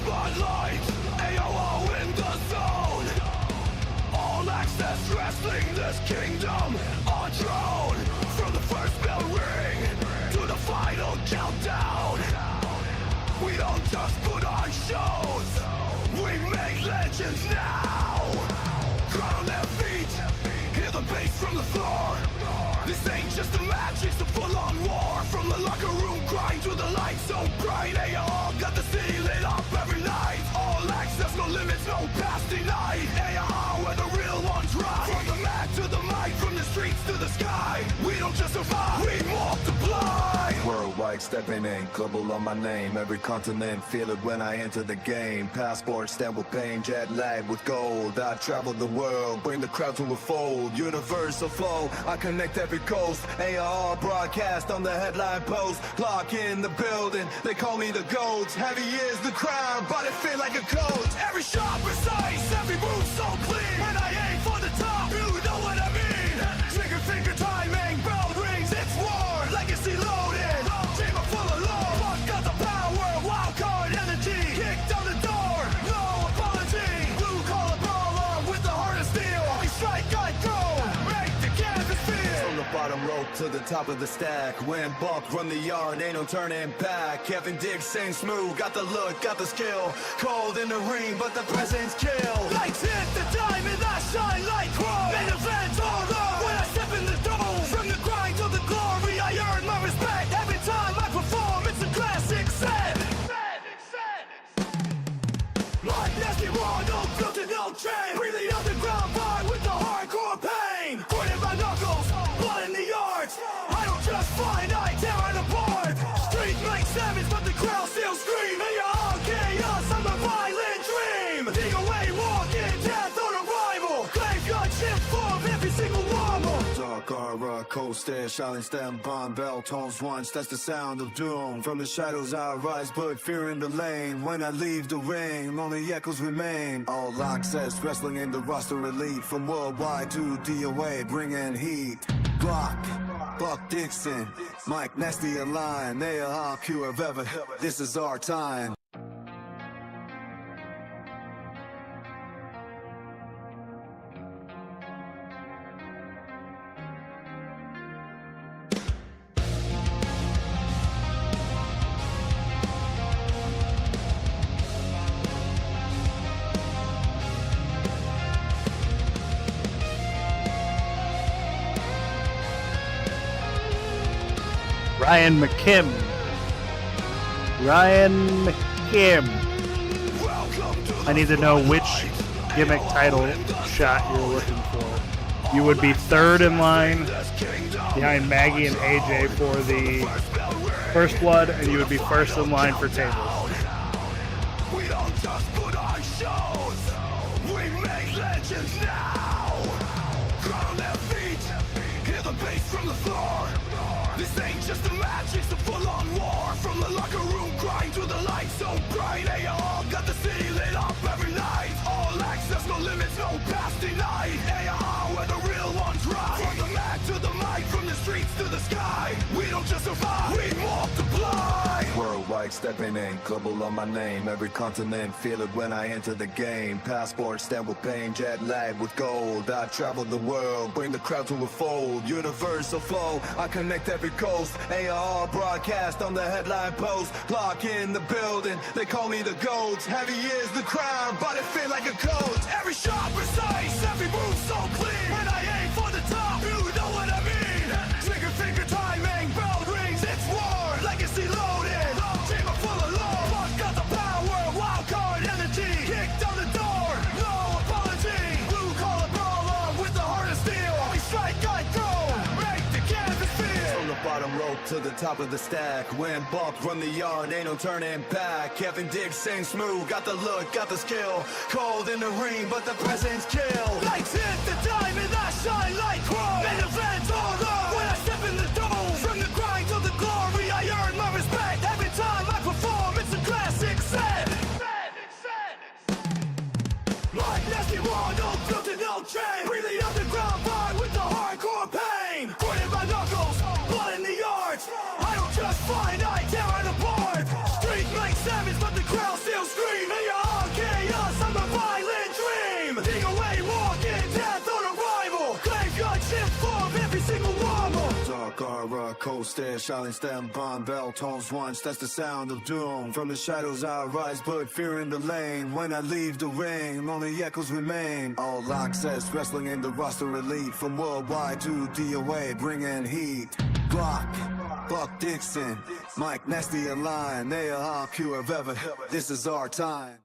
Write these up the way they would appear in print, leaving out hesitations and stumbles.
spotlight, AOO in the zone. All access wrestling, this kingdom on throne. From the first bell ring to the final countdown. We don't just put on shows, we make legends now. Crowd on their feet, hear the bass from the floor. This ain't just a match, it's a full-on war. From the locker room, grind to the lights so bright. Hey, all got the city lit up every night. All access, no limits, no past denied. Hey, where the real ones ride. From the mat to the mic, from the streets to the sky. We don't just survive, we multiply. Worldwide stepping in, global on my name. Every continent, feel it when I enter the game. Passport stamped with pain, jet lag with gold. I travel the world, bring the crowd to a fold. Universal flow, I connect every coast. AR broadcast on the headline post. Lock in the building, they call me the GOAT. Heavy is the crowd, but it feel like a coat. Every shot precise, every move so clean. When I aim for the top, you know what I mean. Trigger finger timing, bell rings, it's war. Legacy loaded, chamber full of lore. Fuck got the power, wild card energy. Kick down the door, no apology. Blue collar brawler with the heart of steel. We strike, I throw, make the canvas feel. From the bottom rope to the top of the stack. When bump, run the yard, ain't no turning back. Kevin Diggs sing smooth, got the look, got the skill. Cold in the ring, but the presence kill. Lights hit the diamond, I shine like chrome. Main event horror, when I step in the dome. From the grind to the glory, I earn my respect. Every time I perform, it's a classic set. Like nasty raw, no filter, no chain. Breathing underground vibe with the hardcore pain. Pointed my knuckles, blood in the arch. I don't just find, I tear it apart. Street makes savage, but the crowd still scream. Hey, all chaos, I'm a violent dream. Dig away, walking, death on arrival. Graveyard shift form, every single wobble. Dark aura, cold stare, shining stem, bomb bell tones once. That's the sound of doom. From the shadows I rise, but fear in the lane. When I leave the ring, only echoes remain. All access, wrestling in the roster elite. From worldwide to DOA, bringing heat. Block, Buck Dixon, Mike Nasty and Line. They are all pure of ever. This is our time. Ryan McKim. I need to know which gimmick title shot you're looking for. You would be third in line behind Maggie and AJ for the First Blood, and you would be first in line for tables. We don't just put on shows, we make legends now. Crowd on their feet, hear the bass from the floor. This ain't just a match, it's a full-on war. From the locker room, grind to the lights so bright. Hey, all got the city lit up every night. All access, no limits, no past denied. Hey, where the real ones ride. From the mat to the mic, from the streets to the sky. We don't just survive, we multiply. Worldwide stepping in, global on my name. Every continent, feel it when I enter the game. Passport stamped with pain, jet lag with gold. I travel the world, bring the crowd to a fold. Universal flow, I connect every coast. AR broadcast on the headline post. Lock in the building, they call me the GOAT. Heavy is the crowd, but it feel like a coat. Every shot precise, every move so clean. When I aim for the top, you know what I mean. Trigger finger timing, bell rings, it's war. Legacy loaded, chamber full of lore. Fuck got the power, wild card energy. Kick down the door, no apology. Blue collar brawler with the heart of steel. We strike, I throw, make the canvas feel. From the bottom rope to the top of the stack. When bump, run the yard, ain't no turning back. Kevin Diggs sing smooth, got the look, got the skill. Cold in the ring, but the presence kill. Lights hit the diamond, I shine like chrome. Main event horror, when I step in the dome. From the grind to the glory, I earn my respect. Every time I perform, it's a classic set. Like nasty raw, no filter, no chain. Breathing underground vibe with the hardcore pain. Pointed my knuckles, blood in the arch. I don't just find, I tear it apart. Street makes savage, but the crowd still scream. Kase, shouting stand bomb bell tones once. That's the sound of doom. From the shadows I rise, but fear in the lane. When I leave the ring, only echoes remain. All access, wrestling in the roster elite. From worldwide to DOA, bringing heat. Block, Buck Dixon, Mike Nasty and Lion. They are all pure of ever. This is our time.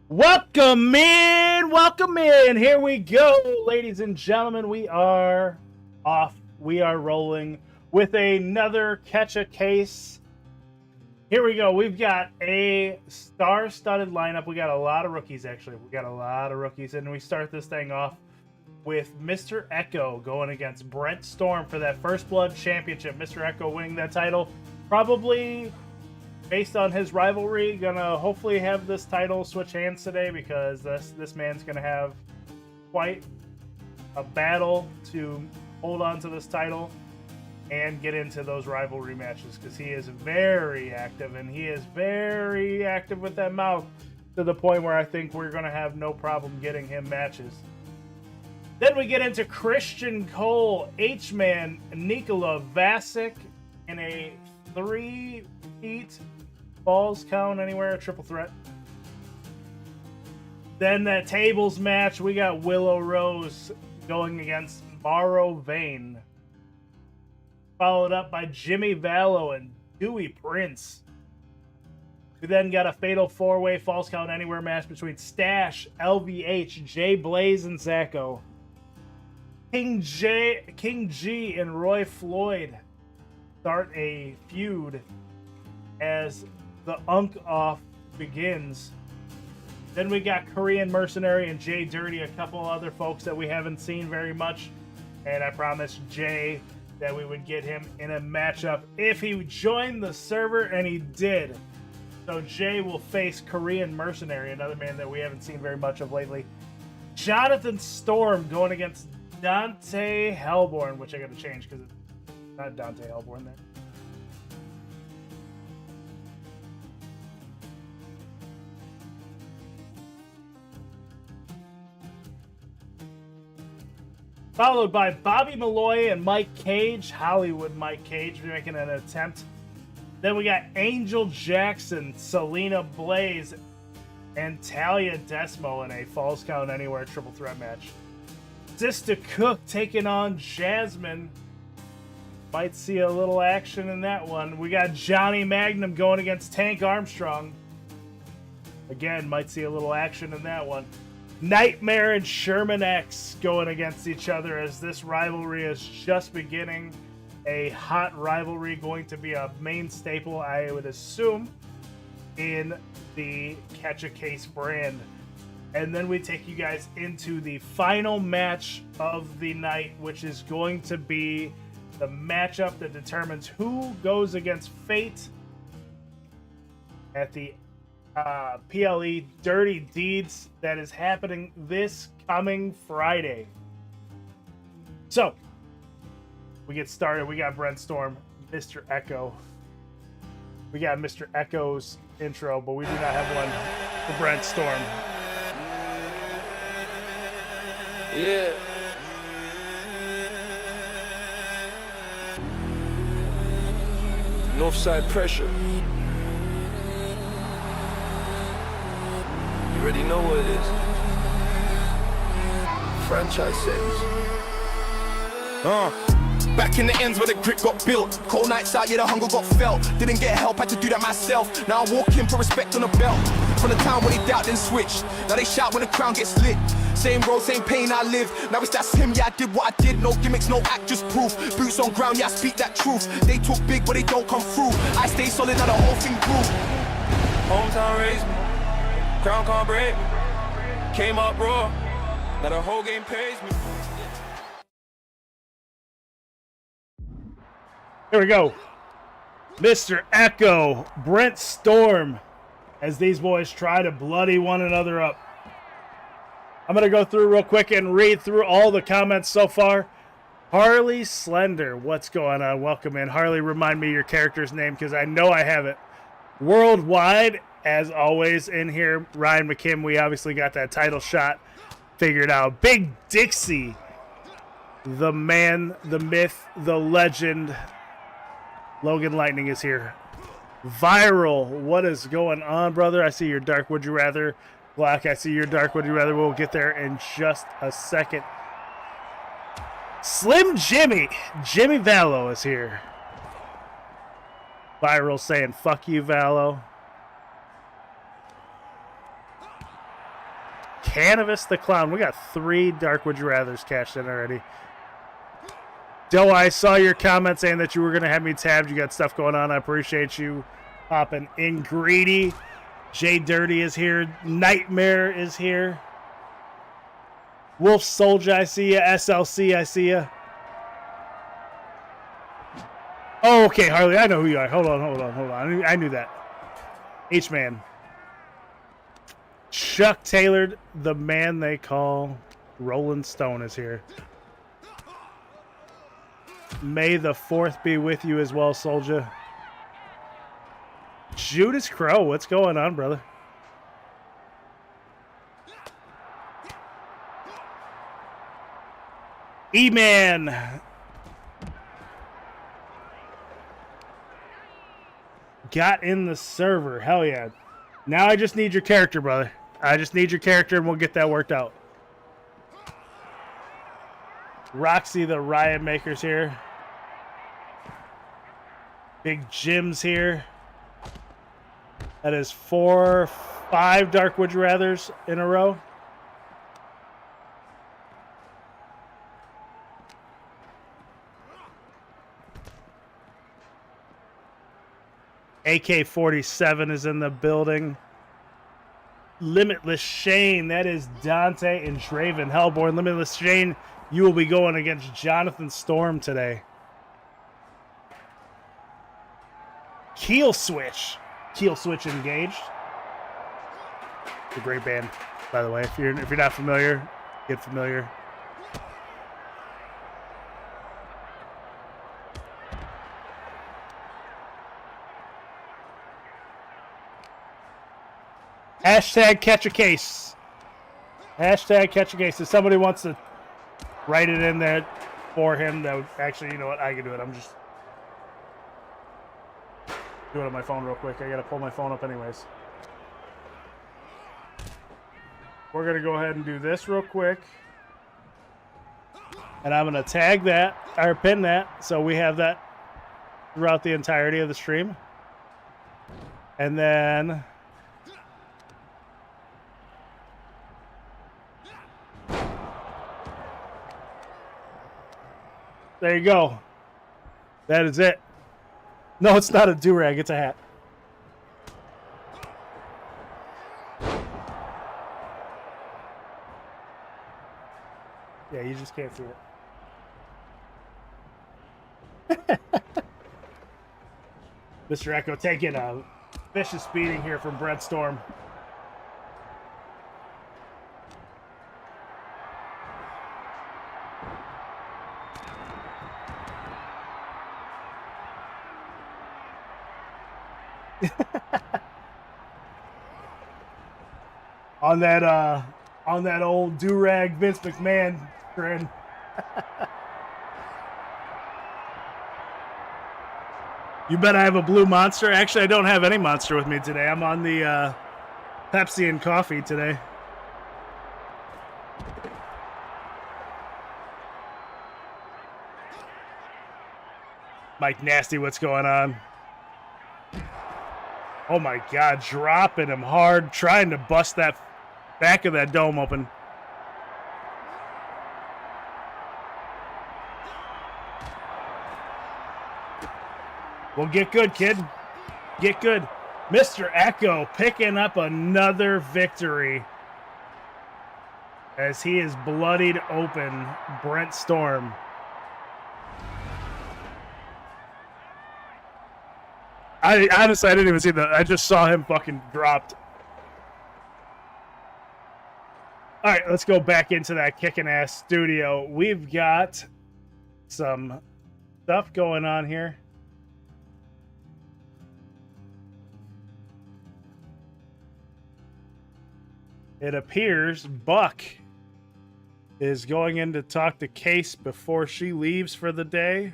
Welcome in, welcome in. Here we go, ladies and gentlemen. We are off. We are rolling with another Catch a Case. Here we go. We've got a star-studded lineup. We got a lot of rookies, actually. We got a lot of rookies, and we start this thing off with Mr. Echo going against Brent Storm for that First Blood Championship. Mr. Echo winning that title, probably based on his rivalry, gonna hopefully have this title switch hands today, because this man's gonna have quite a battle to hold on to this title and get into those rivalry matches, because he is very active, and he is very active with that mouth, to the point where I think we're gonna have no problem getting him matches. Then we get into Christian Cole, H-Man, Nikola Vasic in a 3-heat falls count anywhere, triple threat. Then that tables match, we got Willow Rose going against Morrow Vane, followed up by Jimmy Vallow and Dewey Prince. We then got a fatal 4-way falls count anywhere match between Stash, LVH, Jay Blaze, and Zacko. King G and Roy Floyd start a feud as the Unk Off begins. Then we got Korean Mercenary and Jay Dirty, a couple other folks that we haven't seen very much. And I promised Jay that we would get him in a matchup if he joined the server, and he did. So Jay will face Korean Mercenary, another man that we haven't seen very much of lately. Jonathan Storm going against Dante Hellborn, which I got to change because it's not Dante Hellborn there. Followed by Bobby Malloy and Mike Cage, Hollywood Mike Cage making an attempt. Then we got Angel Jackson, Selena Blaze, and Talia Desmo in a Falls Count Anywhere triple threat match. Sister Cook taking on Jasmine. Might see a little action in that one. We got Johnny Magnum going against Tank Armstrong. Again, might see a little action in that one. Nightmare and Sherman X going against each other as this rivalry is just beginning. A hot rivalry, going to be a main staple, I would assume, in the Catch a Case brand. And then we take you guys into the final match of the night, which is going to be the matchup that determines who goes against Fate at the PLE Dirty Deeds that is happening this coming Friday. So we get started. We got Brent Storm, Mr. Echo. We got Mr. Echo's intro, but we do not have one for Brent Storm. Yeah. Northside pressure. You already know what it is. Franchise settings. Back in the ends where the grip got built. Cold nights out, yeah, the hunger got felt. Didn't get help, had to do that myself. Now I walk in for respect on the belt. From the town where they doubt, then switch. Now they shout when the crown gets lit. Same road, same pain I live. Now it's that's him, yeah, I did what I did. No gimmicks, no act, just proof. Boots on ground, yeah, I speak that truth. They talk big, but they don't come through. I stay solid, now the whole thing grew. Hometown raised me. Crown can't break me. Came up raw. Now the whole game pays me. Here we go. Mr. Echo, Brent Storm, as these boys try to bloody one another up. I'm going to go through real quick and read through all the comments so far. Harley Slender, what's going on? Welcome in. Harley, remind me your character's name because I know I have it. Worldwide, as always, in here, Ryan McKim, we obviously got that title shot figured out. Big Dixie The man, the myth, the legend. Logan Lightning is here. Viral, what is going on, brother? I see your dark would you rather. Black, I see your dark would you rather. We'll get there in just a second. Slim Jimmy Vallow is here. Viral saying, fuck you, Vallow. Canvas the Clown. We got 3 dark would you rathers cashed in already. Doe, I saw your comment saying that you were going to have me tabbed. You got stuff going on. I appreciate you hopping in. Greedy. Jay Dirty is here. Nightmare is here. Wolf Soldier, I see ya. SLC, I see ya. Oh, okay, Harley, I know who you are. Hold on. I knew that. H-Man. Chuck Taylor, the man they call Rolling Stone is here. May the 4th be with you as well, Soldier. Judas Crow, what's going on, brother? E-Man. Got in the server. Hell yeah. Now I just need your character, brother. I just need your character and we'll get that worked out. Roxy the Riot Maker's here. Big Jim's here. That is 4, 5 Dark Would You Rathers in a row. AK-47 is in the building. Limitless Shane, that is Dante and Draven Hellborn. Limitless Shane, you will be going against Jonathan Storm today. Keel Switch engaged. It's a great band, by the way. If you're not familiar, get familiar. Hashtag catch a case. Hashtag catch a case. If somebody wants to write it in there for him, that would actually, you know what? I can do it. I'm just doing it on my phone real quick. I gotta pull my phone up anyways. We're gonna go ahead and do this real quick. And I'm gonna tag that, or pin that, so we have that throughout the entirety of the stream. And then there you go. That is it. No, it's not a do-rag. It's a hat. Yeah, you just can't see it. Mr. Echo taking a vicious beating here from Brett Storm. on that old do-rag Vince McMahon trend. You bet I have a blue monster. Actually, I don't have any monster with me today. I'm on the Pepsi and coffee today. Mike Nasty, what's going on? Oh my God, dropping him hard, trying to bust that back of that dome open. Well, get good, kid. Get good. Mr. Echo picking up another victory as he is bloodied open Brent Storm. I honestly, I didn't even see that. I just saw him fucking dropped. All right, let's go back into that kicking ass studio. We've got some stuff going on here. It appears Buck is going in to talk to Kase before she leaves for the day.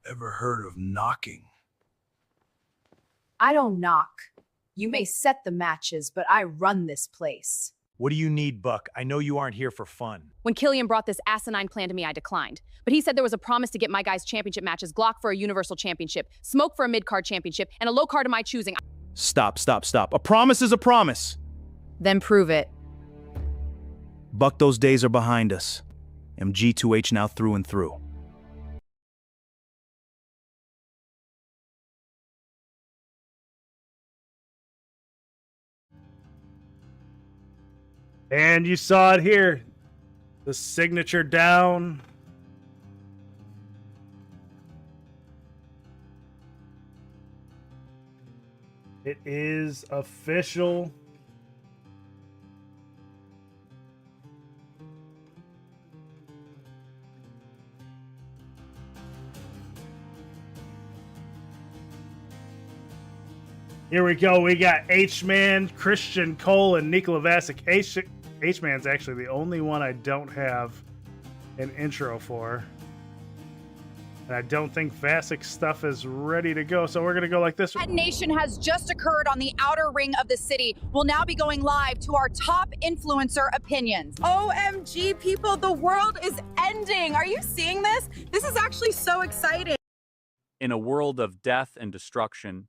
Ever heard of knocking? I don't knock. You may set the matches, but I run this place. What do you need, Buck? I know you aren't here for fun. When Killian brought this asinine plan to me, I declined. But he said there was a promise to get my guys championship matches, Glock for a Universal Championship, Smoke for a mid-card championship, and a low card of my choosing. Stop. A promise is a promise. Then prove it. Buck, those days are behind us. I'm G2H now through and through. And you saw it here. The signature down. It is official. Here we go. We got H-Man, Christian Cole, and Nikola Vasic. H-Man's actually the only one I don't have an intro for. And I don't think Vasic's stuff is ready to go, so we're going to go like this. Detonation has just occurred on the outer ring of the city. We'll now be going live to our top influencer opinions. OMG, people, the world is ending. Are you seeing this? This is actually so exciting. In a world of death and destruction,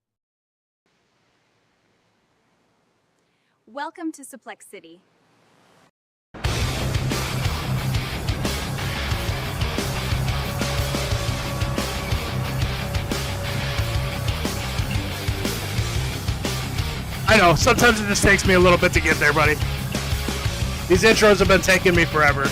Welcome to Suplex City. I know, sometimes it just takes me a little bit to get there, buddy. These intros have been taking me forever.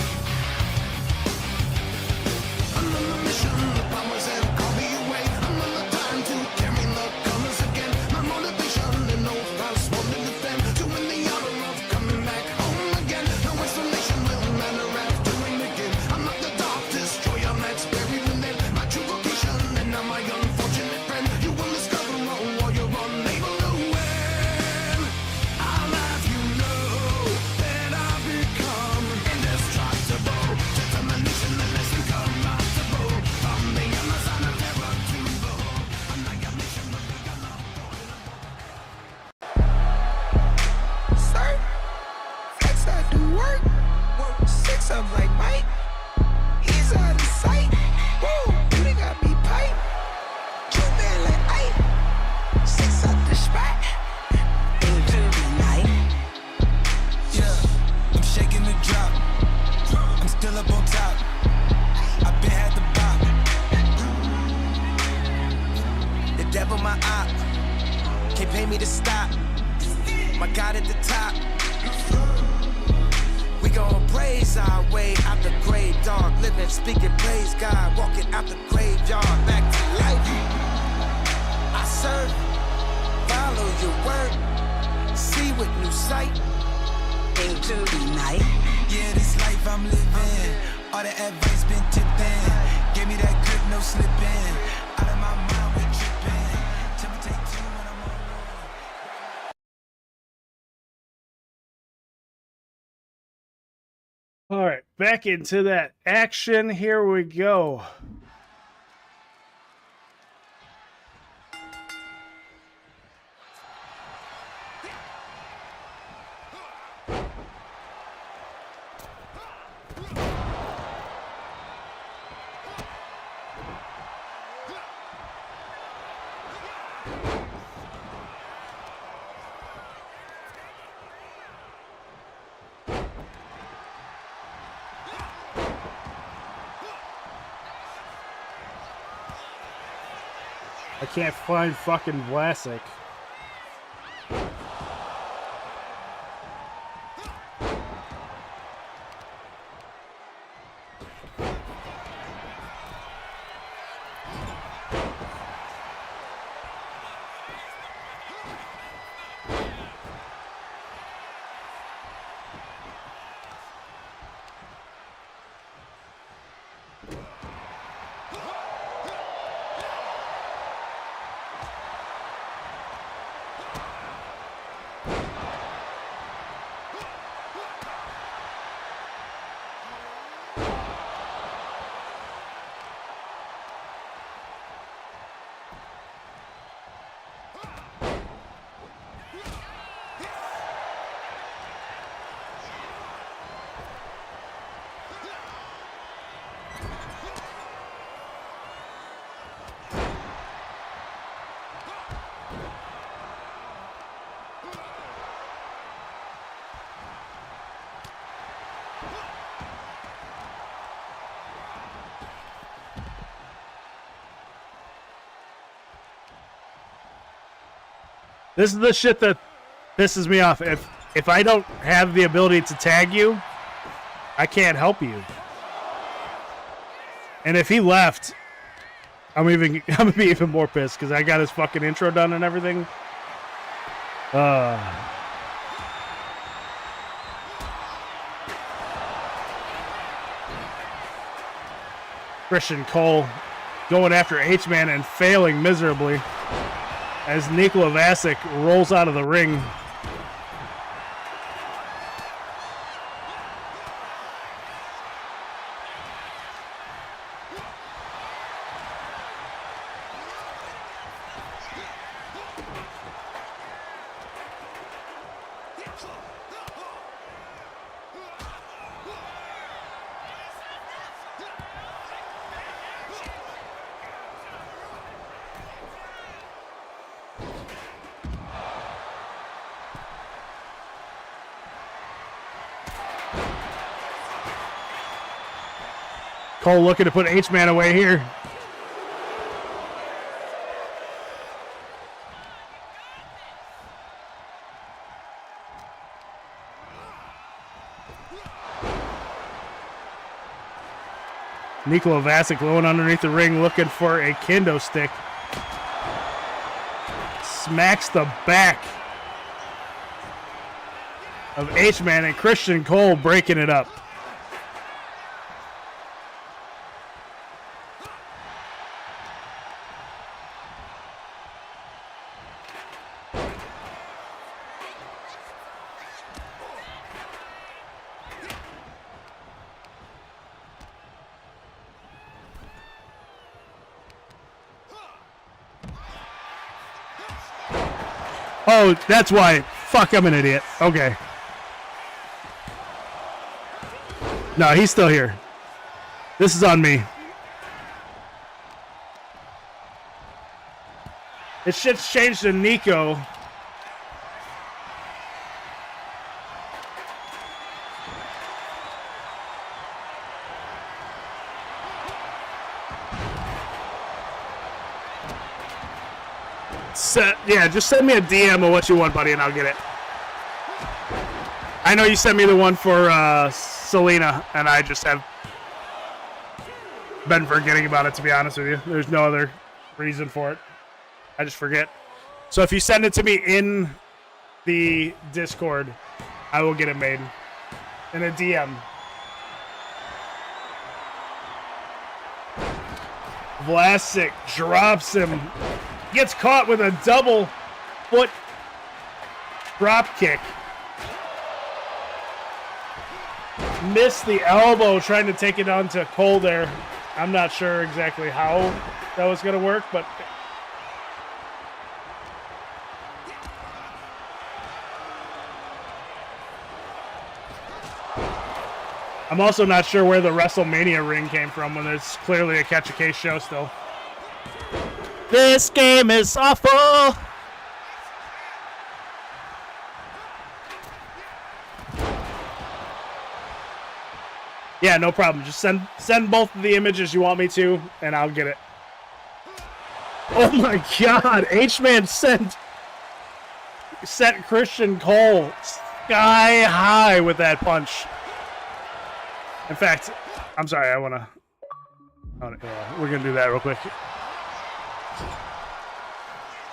All right, back into that action. Here we go. I can't find fucking Vlasic. This is the shit that pisses me off. If I don't have the ability to tag you, I can't help you. And if he left, I'm gonna be even more pissed because I got his fucking intro done and everything. Christian Cole going after H-Man and failing miserably as Nikola Vasic rolls out of the ring. Cole looking to put H-Man away here. Nikola Vasic going underneath the ring looking for a kendo stick. Smacks the back of H-Man and Christian Cole breaking it up. Oh, that's why. Fuck, I'm an idiot. Okay. No, he's still here. This is on me. This shit's changed to Nico. Yeah, just send me a DM of what you want, buddy, and I'll get it. I know you sent me the one for Selena, and I just have been forgetting about it, to be honest with you. There's no other reason for it. I just forget. So if you send it to me in the Discord, I will get it made in a DM. Vlasic drops him. Gets caught with a double foot drop kick. Missed the elbow trying to take it onto Cole there. I'm not sure exactly how that was going to work, but I'm also not sure where the WrestleMania ring came from when there's clearly a Catch a Case show still. This game is awful. Yeah, no problem. Just send both of the images you want me to, and I'll get it. Oh my God, H-Man sent Christian Cole sky high with that punch. In fact, I'm sorry, yeah, we're gonna do that real quick.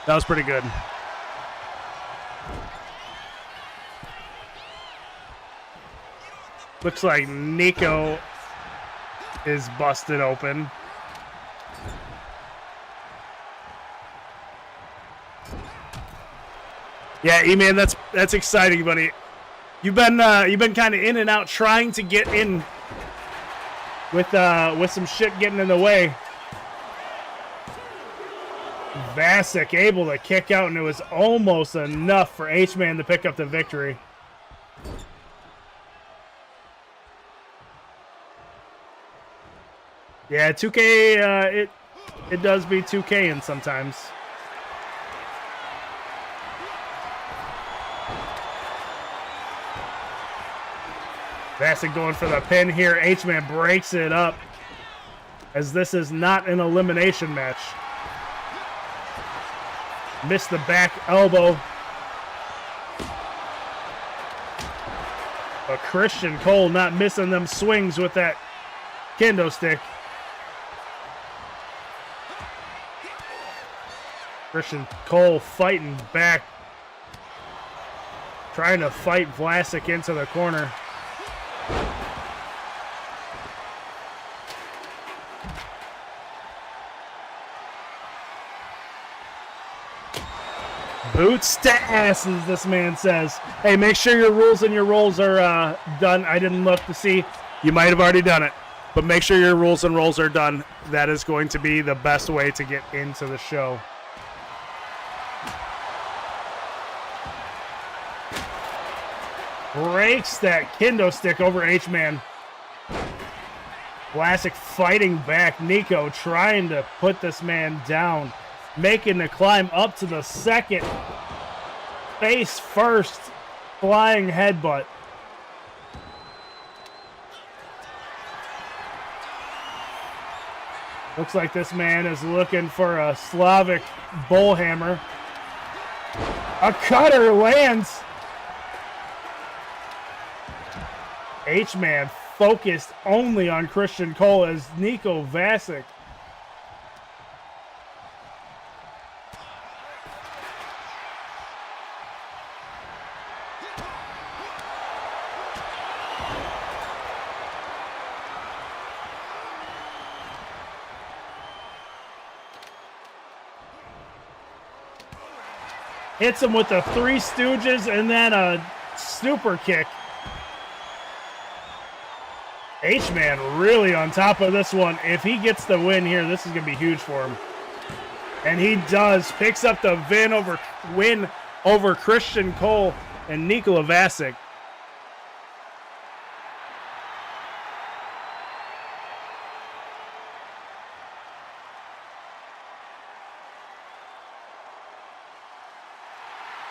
That was pretty good. Looks like Nico is busted open. Yeah, E-Man, that's exciting, buddy. You've been kind of in and out trying to get in with some shit getting in the way. Vasic able to kick out, and it was almost enough for H-Man to pick up the victory. Yeah, 2K, it does be 2K-ing sometimes. Vasic going for the pin here. H-Man breaks it up, as this is not an elimination match. Missed the back elbow But Christian Cole not missing them swings with that kendo stick. Christian Cole fighting back. Trying to fight Vlasic into the corner. Boots to asses, this man says. Hey, make sure your rules and your rolls are done. I didn't look to see. You might have already done it, but make sure your rules and rolls are done. That is going to be the best way to get into the show. Breaks that kendo stick over H-Man. Vlasic fighting back. Nico trying to put this man down. Making the climb up to the second. Face first. Flying headbutt. Looks like this man is looking for a Slavic bullhammer. A cutter lands. H-Man focused only on Christian Cole as Nico Vlasic. Hits him with the Three Stooges and then a super kick. H-Man really on top of this one. If he gets the win here, this is going to be huge for him. And he does. Picks up the win over Christian Cole and Nikola Vlasic.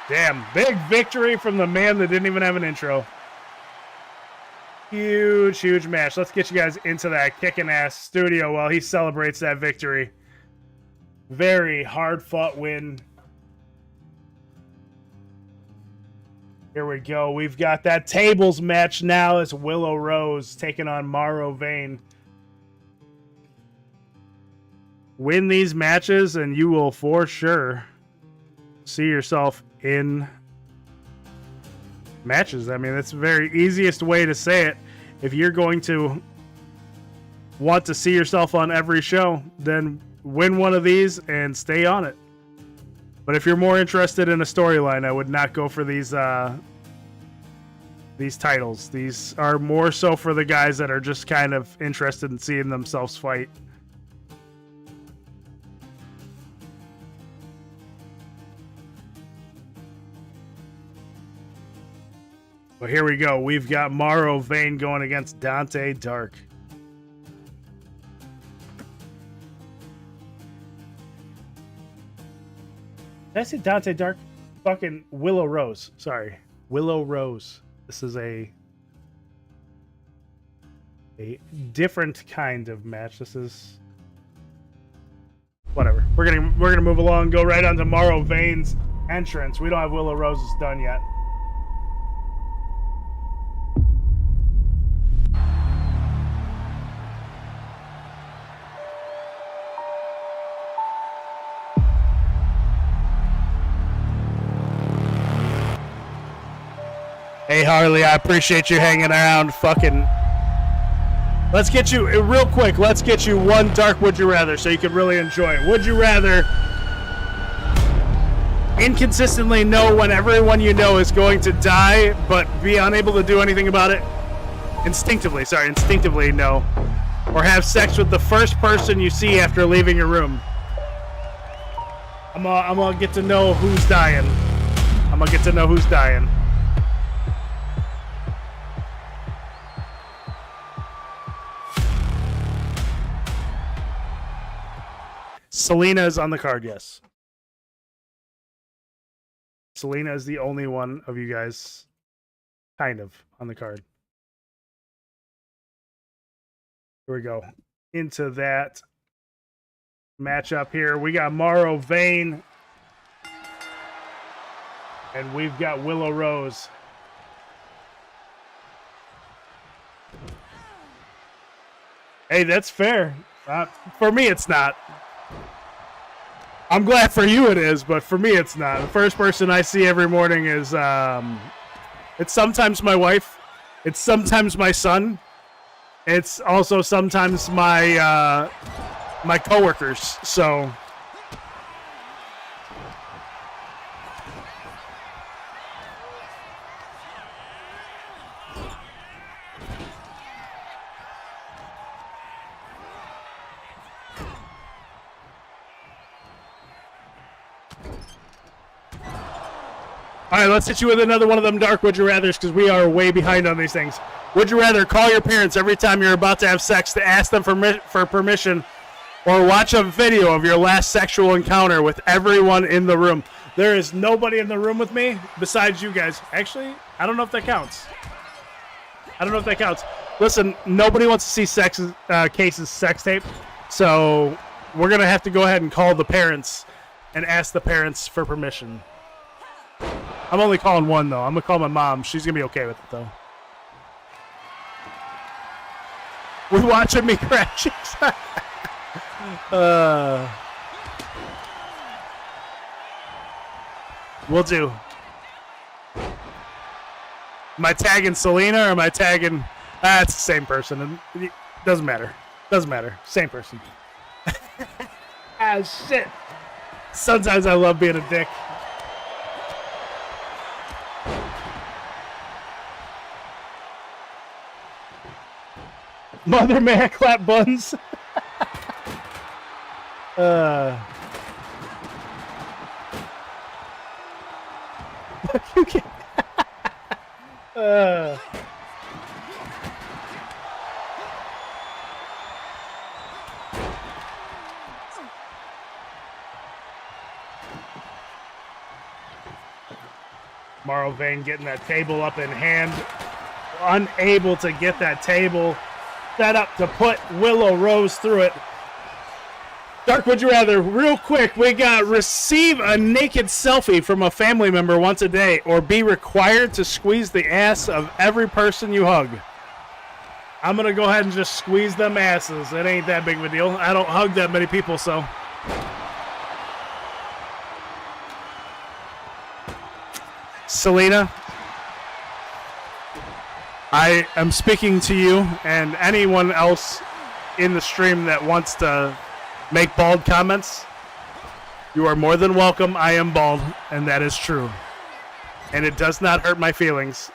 Damn, big victory from the man that didn't even have an intro. Huge, huge match. Let's get you guys into that kicking ass studio while he celebrates that victory. Very hard fought win. Here we go. We've got that tables match now as Willow Rose taking on Morrow Vane. Win these matches and you will for sure see yourself in matches. I mean, that's the very easiest way to say it. If you're going to want to see yourself on every show, then win one of these and stay on it. But if you're more interested in a storyline, I would not go for these titles. These are more so for the guys that are just kind of interested in seeing themselves fight. But here we go. We've got Morrow Vane going against Dante Dark. Did I say Dante Dark? Fucking Willow Rose. Sorry. Willow Rose. This is a different kind of match. This is whatever. We're gonna move along, go right on to Morrow Vane's entrance. We don't have Willow Rose's done yet. Hey Harley, I appreciate you hanging around. Fucking, let's get you real quick. Let's get you one dark would you rather so you can really enjoy it. Would you rather inconsistently know when everyone you know is going to die, but be unable to do anything about it? Instinctively know. Or have sex with the first person you see after leaving your room. I'm gonna get to know who's dying. Selena is on the card, yes. Selena is the only one of you guys kind of on the card. Here we go. Into that matchup here. We got Morrow Vane. And we've got Willow Rose. Hey, that's fair. For me, it's not. I'm glad for you it is, but for me, it's not. The first person I see every morning is, it's sometimes my wife. It's sometimes my son. It's also sometimes my, my coworkers. So... All right, let's hit you with another one of them dark would you rathers because we are way behind on these things. Would you rather call your parents every time you're about to have sex to ask them for permission, or watch a video of your last sexual encounter with everyone in the room? There is nobody in the room with me besides you guys. Actually, I don't know if that counts. Listen, nobody wants to see Kase's sex tape, so we're going to have to go ahead and call the parents and ask the parents for permission. I'm only calling one, though. I'm going to call my mom. She's going to be okay with it, though. We're watching me crash. We'll do. Am I tagging Selena or am I tagging... it's the same person. Doesn't matter. Same person. Shit. Sometimes I love being a dick. Mother, may I clap buns? You can. Morrow Vane getting that table up in hand. Unable to get that table set up to put Willow Rose through it. Dark, would you rather? Real quick, we got receive a naked selfie from a family member once a day or be required to squeeze the ass of every person you hug. I'm going to go ahead and just squeeze them asses. It ain't that big of a deal. I don't hug that many people, so. Selena, I am speaking to you and anyone else in the stream that wants to make bald comments. You are more than welcome. I am bald, and that is true. And it does not hurt my feelings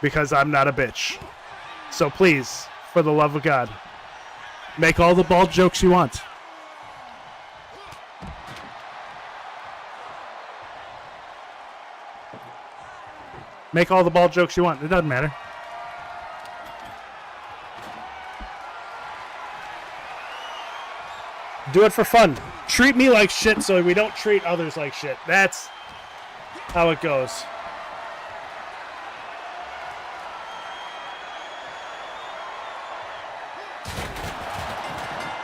because I'm not a bitch. So please, for the love of God, make all the bald jokes you want. Make all the bald jokes you want. It doesn't matter. Do it for fun. Treat me like shit so we don't treat others like shit. That's how it goes.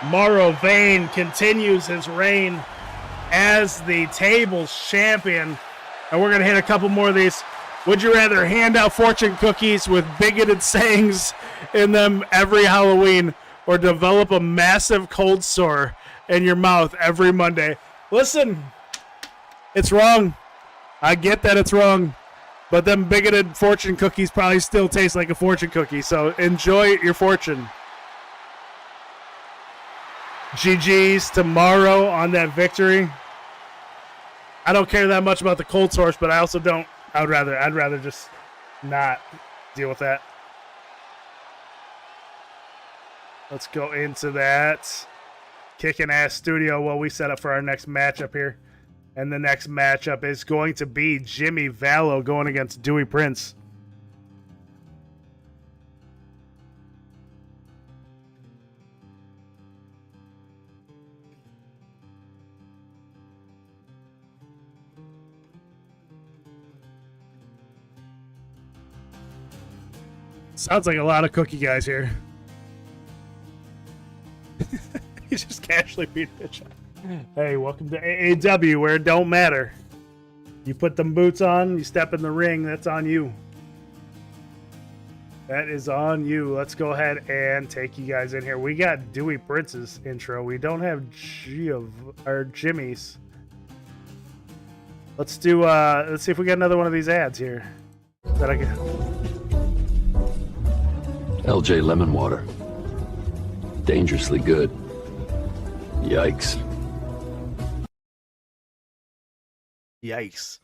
Morrow Vane continues his reign as the tables champion. And we're going to hit a couple more of these. Would you rather hand out fortune cookies with bigoted sayings in them every Halloween or develop a massive cold sore in your mouth every Monday? Listen, it's wrong. I get that it's wrong. But them bigoted fortune cookies probably still taste like a fortune cookie. So enjoy your fortune. GG's tomorrow on that victory. I don't care that much about the cold sores, but I also don't. I'd rather just not deal with that. Let's go into that kicking ass studio while we set up for our next matchup here. And the next matchup is going to be Jimmy Vallow going against Dewey Prince. Sounds like a lot of cookie guys here. He's just casually beating bitch. Hey, welcome to AAW where it don't matter. You put them boots on, you step in the ring, that's on you. That is on you. Let's go ahead and take you guys in here. We got Dewey Prince's intro. We don't have Jimmy's. Let's do. Let's see if we got another one of these ads here. That I can. LJ Lemon Water. Dangerously good. Yikes. Yikes.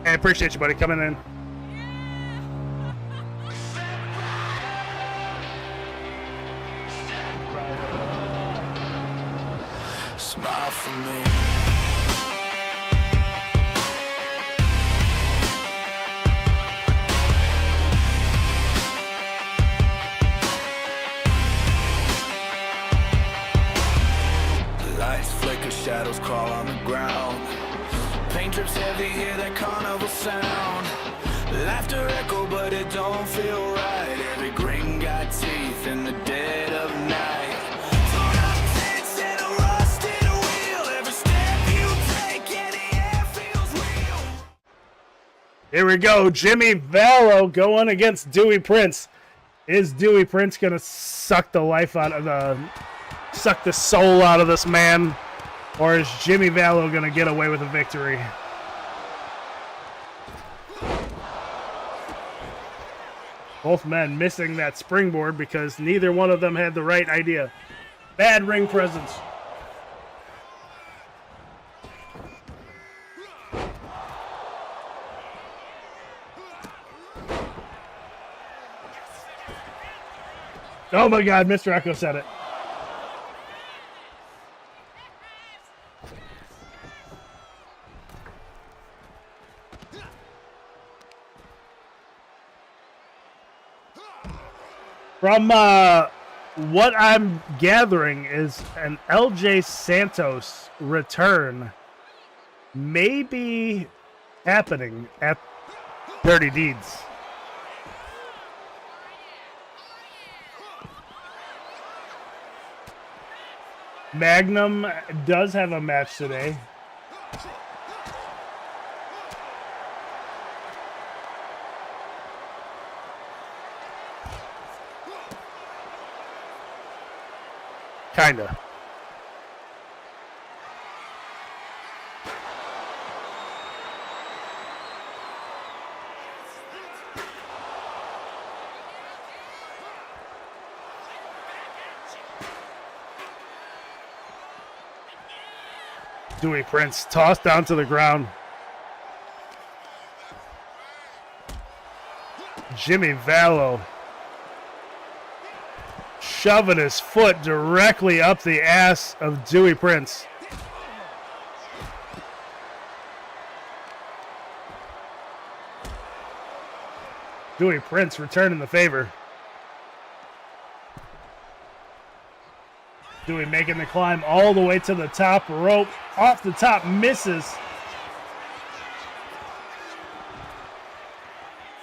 I appreciate you, buddy, coming in. Smile for me. Lights flicker, shadows crawl on the ground. Pain drips heavy, hear that carnival sound. Laughter echo, but it don't feel right. Every grin got teeth in the dead of night. Torn up tents and a rusted wheel. Every step you take, and the air feels real. Here we go. Jimmy Vallow going against Dewey Prince. Is Dewey Prince gonna suck the life out of suck the soul out of this man? Or is Jimmy Vallow going to get away with a victory? Both men missing that springboard because neither one of them had the right idea. Bad ring presence. Oh my God, Mr. Echo said it. From what I'm gathering is an LJ Santos return may be happening at Dirty Deeds. Magnum does have a match today. Kinda. Dewey Prince tossed down to the ground. Jimmy Vallow shoving his foot directly up the ass of Dewey Prince. Dewey Prince returning the favor. Dewey making the climb all the way to the top rope. Off the top, misses.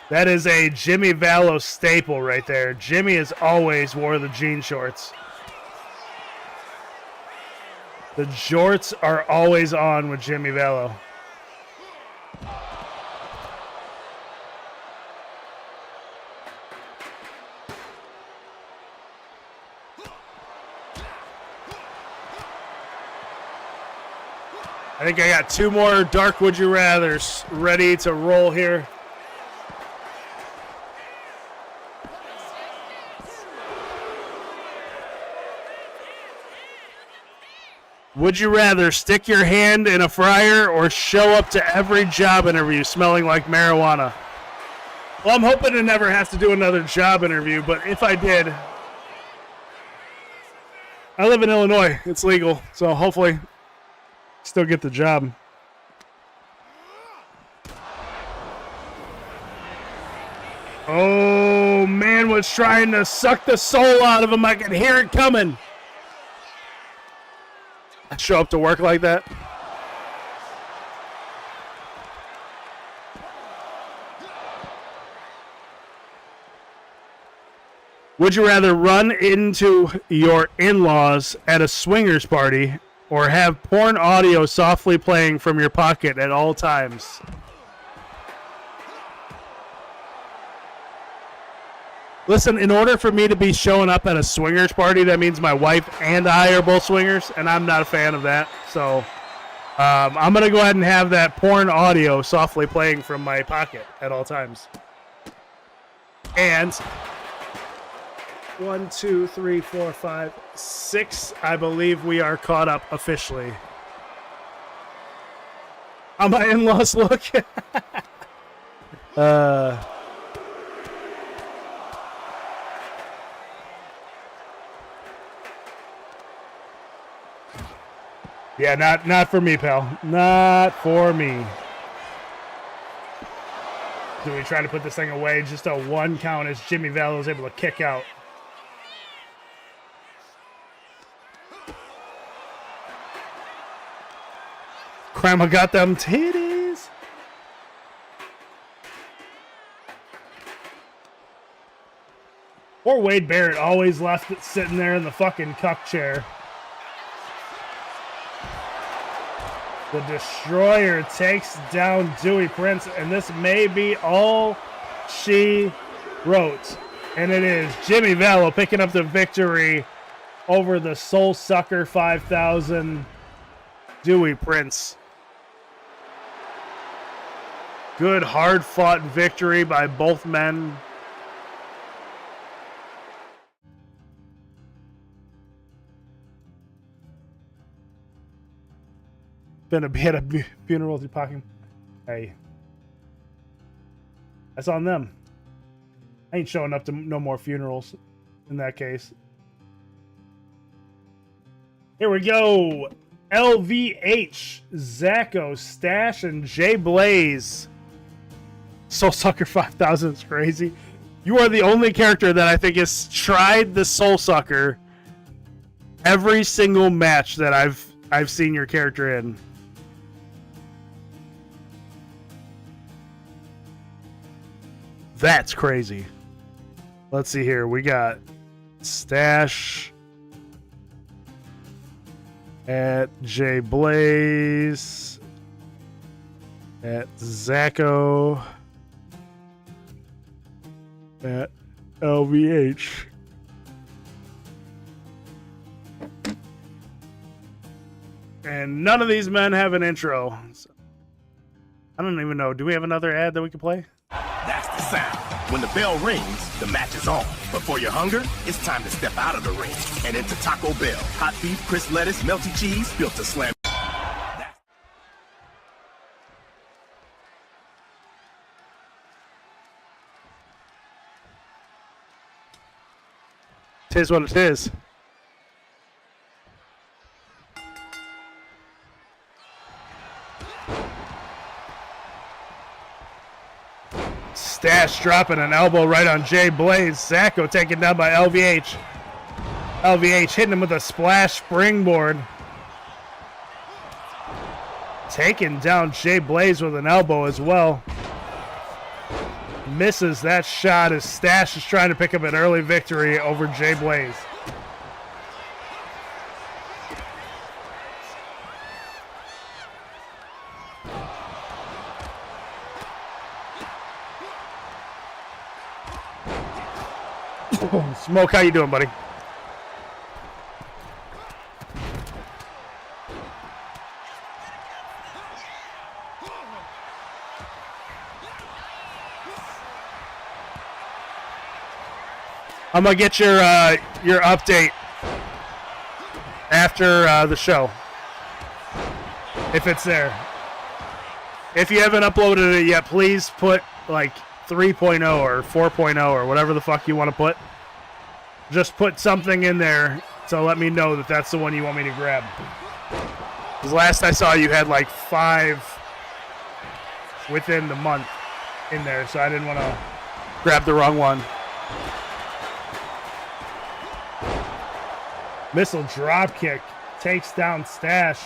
That is a Jimmy Vallow staple right there. Jimmy has always wore the jean shorts. The jorts are always on with Jimmy Vallow. I think I got two more Dark Would You Rathers ready to roll here. Would you rather stick your hand in a fryer or show up to every job interview smelling like marijuana? Well, I'm hoping to never have to do another job interview, but if I did, I live in Illinois. It's legal, so hopefully still get the job. Oh, man was trying to suck the soul out of him. I could hear it coming. I show up to work like that. Would you rather run into your in-laws at a swingers party or have porn audio softly playing from your pocket at all times. Listen, in order for me to be showing up at a swingers party, that means my wife and I are both swingers, and I'm not a fan of that. So I'm going to go ahead and have that porn audio softly playing from my pocket at all times. And 1, 2, 3, 4, 5, 6, I believe we are caught up officially. How my in-laws look? Yeah, not for me, pal. Not for me. Do we try to put this thing away? Just a 1 count as Jimmy Valo is able to kick out. Grandma got them titties. Poor Wade Barrett always left it sitting there in the fucking cuck chair. The Destroyer takes down Dewey Prince, and this may be all she wrote. And it is Jimmy Valo picking up the victory over the Soul Sucker 5000 Dewey Prince. Good, hard-fought victory by both men. Gonna be at a funeral to Pac. Hey, that's on them. I ain't showing up to no more funerals in that case. Here we go. LVH, Zacho, Stash, and Jay Blaze. Soul Sucker 5000 is crazy. You are the only character that I think has tried the Soul Sucker every single match that I've seen your character in. That's crazy. Let's see here. We got Stash at Jay Blaze at Zacho at LVH. And none of these men have an intro. So I don't even know. Do we have another ad that we can play? That's the sound. When the bell rings, the match is on. But for your hunger, it's time to step out of the ring and into Taco Bell. Hot beef, crisp lettuce, melty cheese, built to slam. Tis what it is. Stash dropping an elbow right on Jay Blaze. Zacho taken down by LVH. LVH hitting him with a splash springboard. Taking down Jay Blaze with an elbow as well. Misses that shot as Stash is trying to pick up an early victory over Jay Blaze. Smoke, how you doing, buddy? I'm gonna get your update after the show, if it's there. If you haven't uploaded it yet, please put like 3.0 or 4.0 or whatever the fuck you want to put. Just put something in there to let me know that that's the one you want me to grab. Because last I saw you had like 5 within the month in there, so I didn't want to grab the wrong one. Missile drop kick takes down Stash.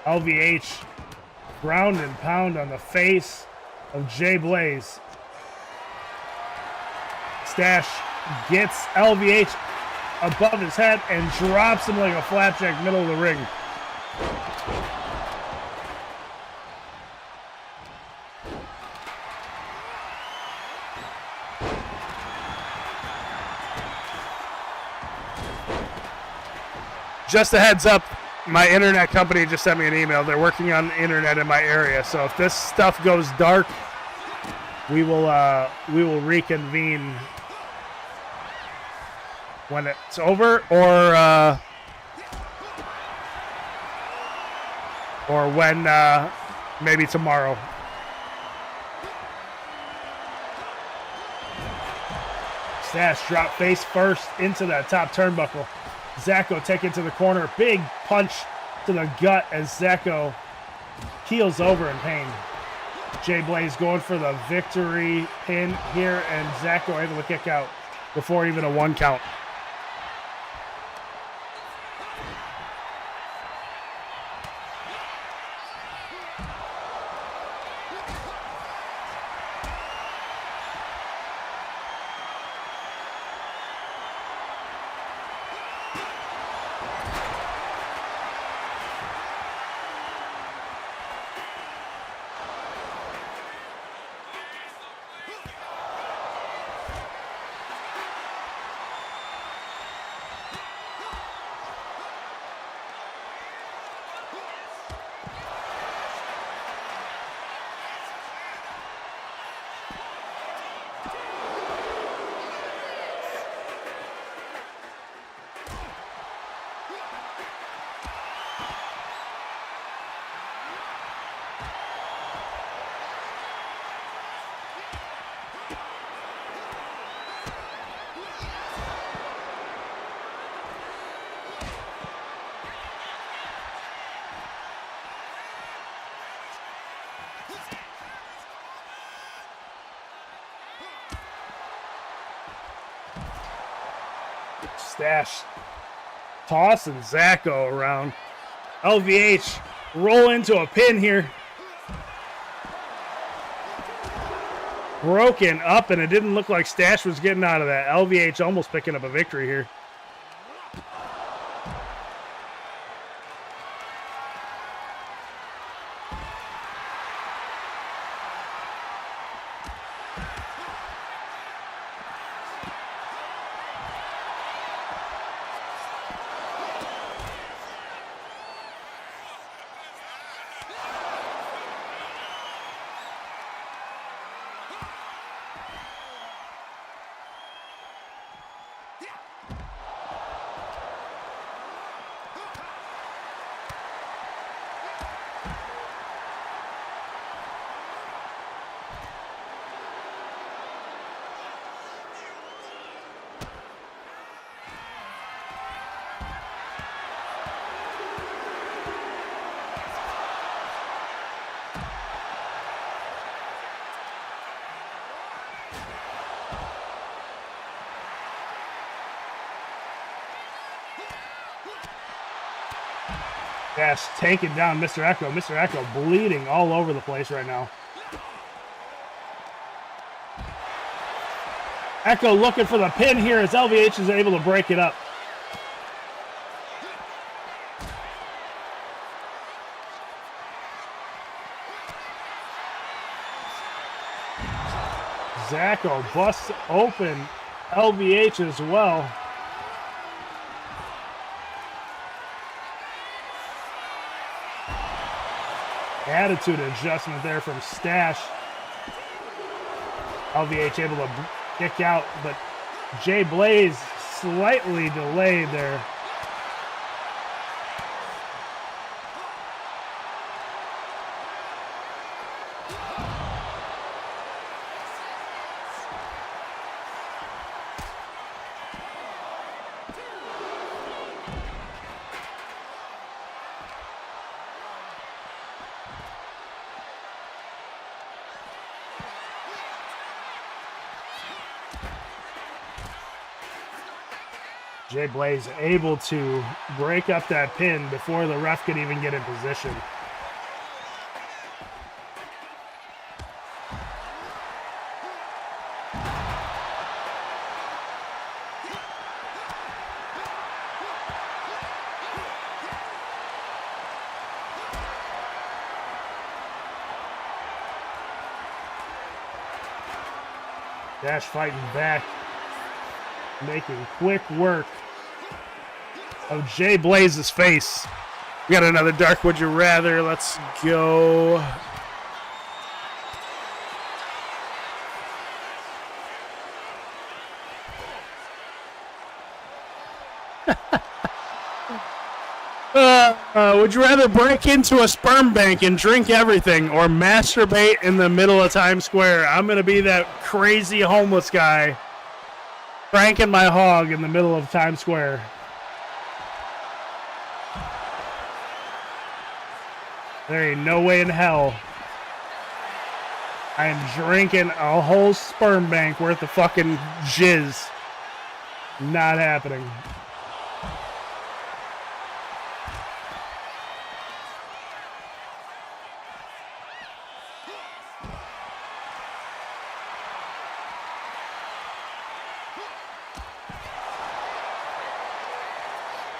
LVH ground and pound on the face of Jay Blaze. Stash gets LVH above his head and drops him like a flapjack middle of the ring. Just a heads up, my internet company just sent me an email. They're working on the internet in my area, so if this stuff goes dark, we will reconvene when it's over, or when maybe tomorrow. Stash drop face first into that top turnbuckle. Zacko take it to the corner. Big punch to the gut as Zacko keels over in pain. Jay Blaze going for the victory pin here, and Zacko able to kick out before even a 1 count. Stash tossing Zacko around. LVH roll into a pin here. Broken up, and it didn't look like Stash was getting out of that. LVH almost picking up a victory here. Dash taking down Mr. Echo. Mr. Echo bleeding all over the place right now. Echo looking for the pin here as LVH is able to break it up. Zacko busts open LVH as well. Attitude adjustment there from Stash. LVH able to kick out, but Jay Blaze slightly delayed there. Jay Blaze able to break up that pin before the ref could even get in position. Dash fighting back. Making quick work of Jay Blaze's face. We got another Dark Would You Rather. Let's go. Would you rather break into a sperm bank and drink everything or masturbate in the middle of Times Square? I'm going to be that crazy homeless guy cranking my hog in the middle of Times Square. There ain't no way in hell I am drinking a whole sperm bank worth of fucking jizz. Not happening.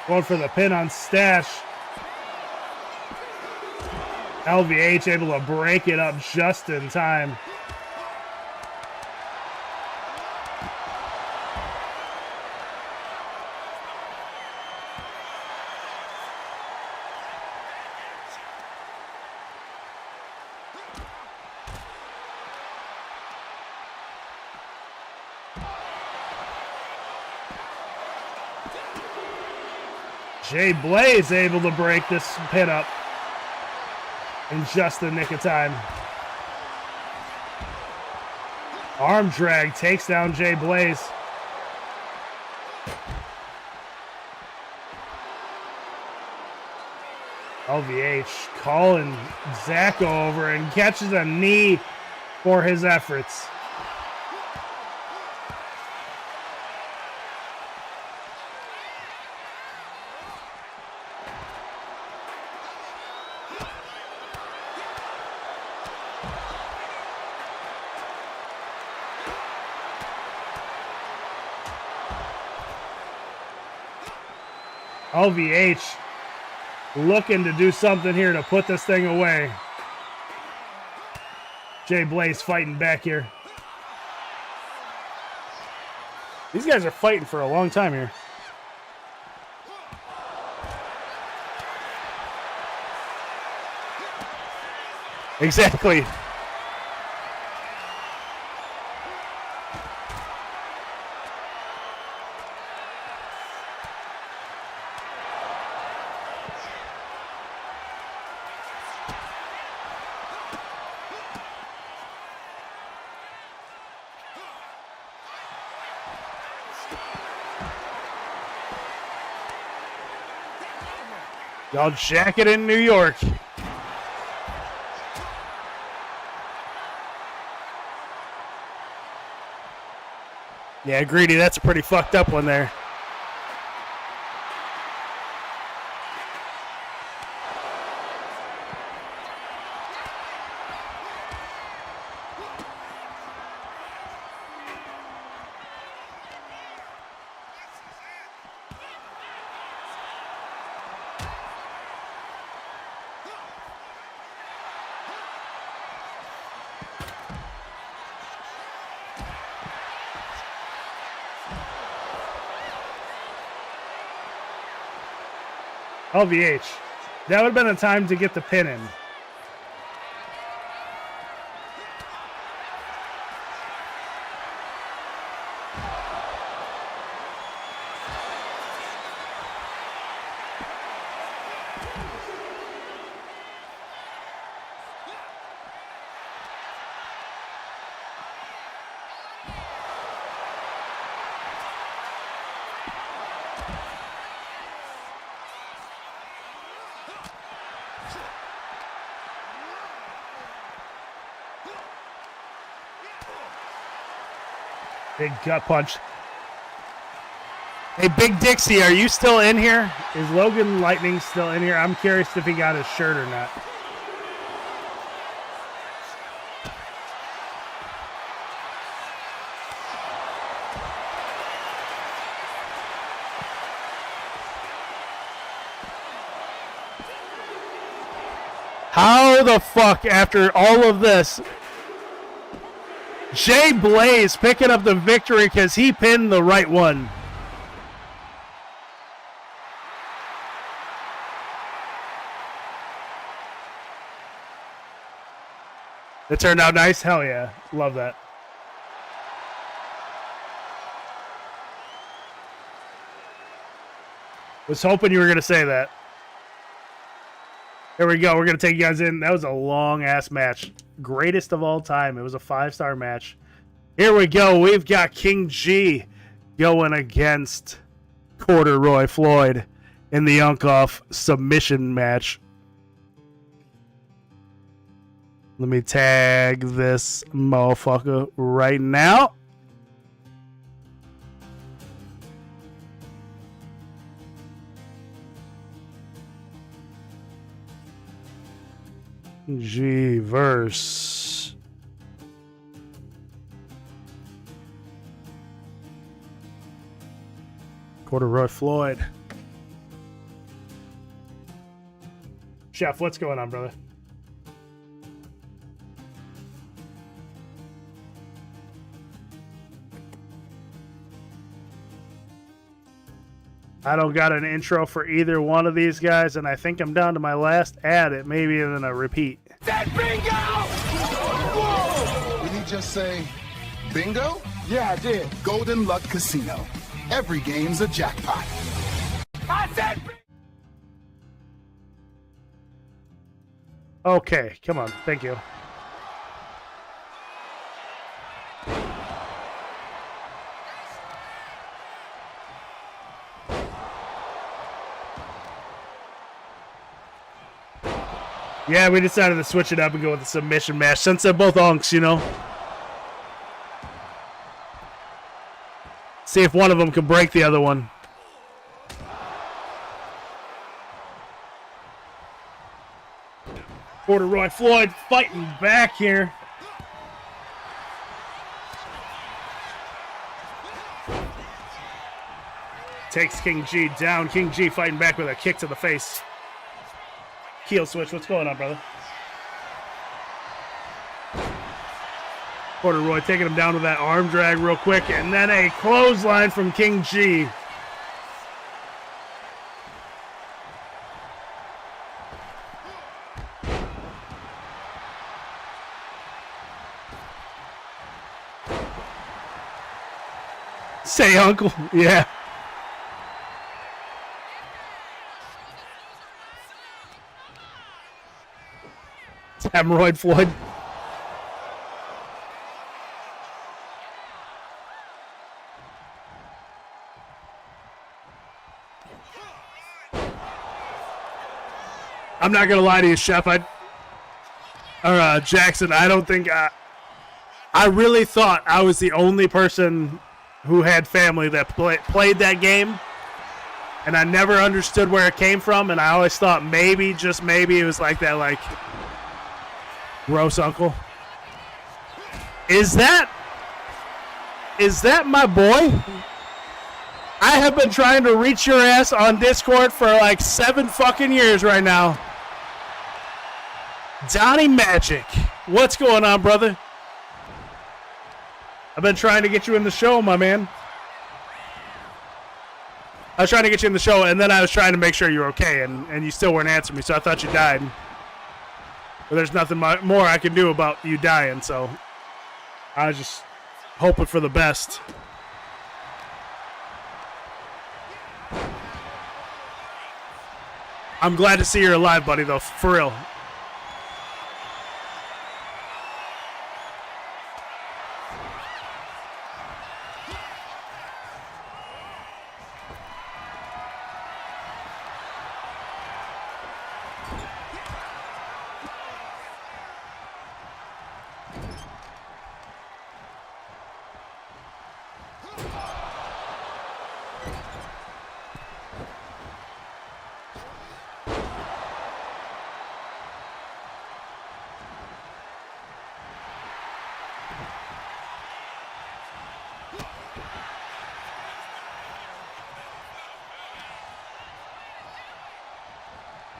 Going for the pin on Stash. LVH able to break it up just in time. Jay Blaze able to break this pin up in just the nick of time. Arm drag takes down Jay Blaze. LVH calling Zacho over and catches a knee for his efforts. LVH looking to do something here to put this thing away. Jay Blaze fighting back here. These guys are fighting for a long time here. Exactly. Y'all jacket in New York. Yeah, Greedy, that's a pretty fucked up one there. LVH. That would have been a time to get the pin in. Big gut punch. Hey, Big Dixie, are you still in here? Is Logan Lightning still in here? I'm curious if he got his shirt or not. How the fuck, after all of this, Jay Blaze picking up the victory because he pinned the right one. It turned out nice? Hell yeah. Love that. Was hoping you were going to say that. Here we go. We're going to take you guys in. That was a long-ass match. Greatest of all time. It was a 5-star match. Here we go. We've got King G going against Corduroy Floyd in the Unkoff submission match. Let me tag this motherfucker right now. G verse Corduroy Floyd. Chef, what's going on, brother? I don't got an intro for either one of these guys, and I think I'm down to my last ad. It may be in a repeat. That bingo! Did he just say bingo? Yeah, I did. Golden Luck Casino. Every game's a jackpot. I said Okay, come on. Thank you. Yeah, we decided to switch it up and go with the submission match since they're both unks, you know. See if one of them can break the other one. Corduroy Floyd fighting back here. Takes King G down. King G fighting back with a kick to the face. Heel switch. What's going on, brother? Corduroy taking him down with that arm drag real quick. And then a clothesline from King G. Say, uncle. Yeah. Hemorrhoid Floyd. I'm not gonna lie to you, Chef. Jackson. I don't think I really thought I was the only person who had family that played that game, and I never understood where it came from. And I always thought maybe, just maybe, it was like that, like. Gross uncle. Is that my boy? I have been trying to reach your ass on Discord for like 7 fucking years right now. Donnie Magic. What's going on, brother? I've been trying to get you in the show, my man. I was trying to get you in the show, and then I was trying to make sure you were okay, and you still weren't answering me, so I thought you died. But there's nothing more I can do about you dying, so I was just hoping for the best. I'm glad to see you're alive, buddy, though, for real.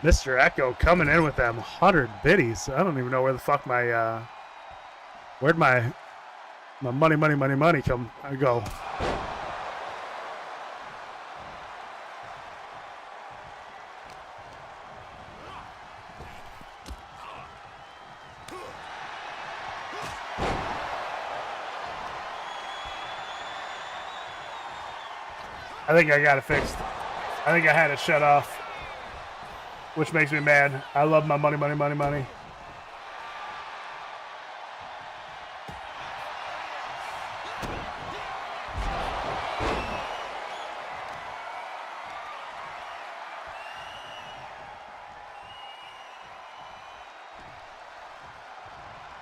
Mr. Echo coming in with them 100 biddies. I don't even know where the fuck my, where'd my My money, money, money, money come. I go. I think I got it fixed. I think I had it shut off, which makes me mad. I love my money, money, money, money.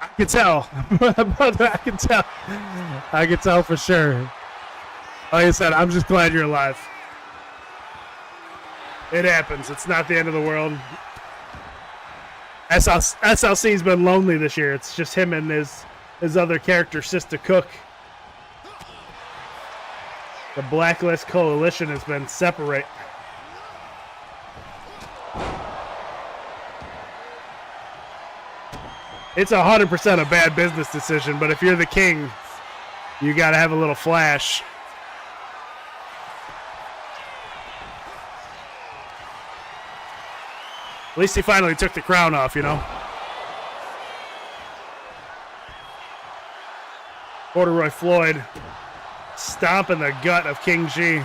I can tell. I can tell. I can tell for sure. Like I said, I'm just glad you're alive. It happens. It's not the end of the world. SLC's been lonely this year. It's just him and his other character, Sister Cook. The Blacklist Coalition has been separate. It's 100% a bad business decision, but if you're the king, you got to have a little flash. At least he finally took the crown off, you know? Corduroy Floyd stomping the gut of King G.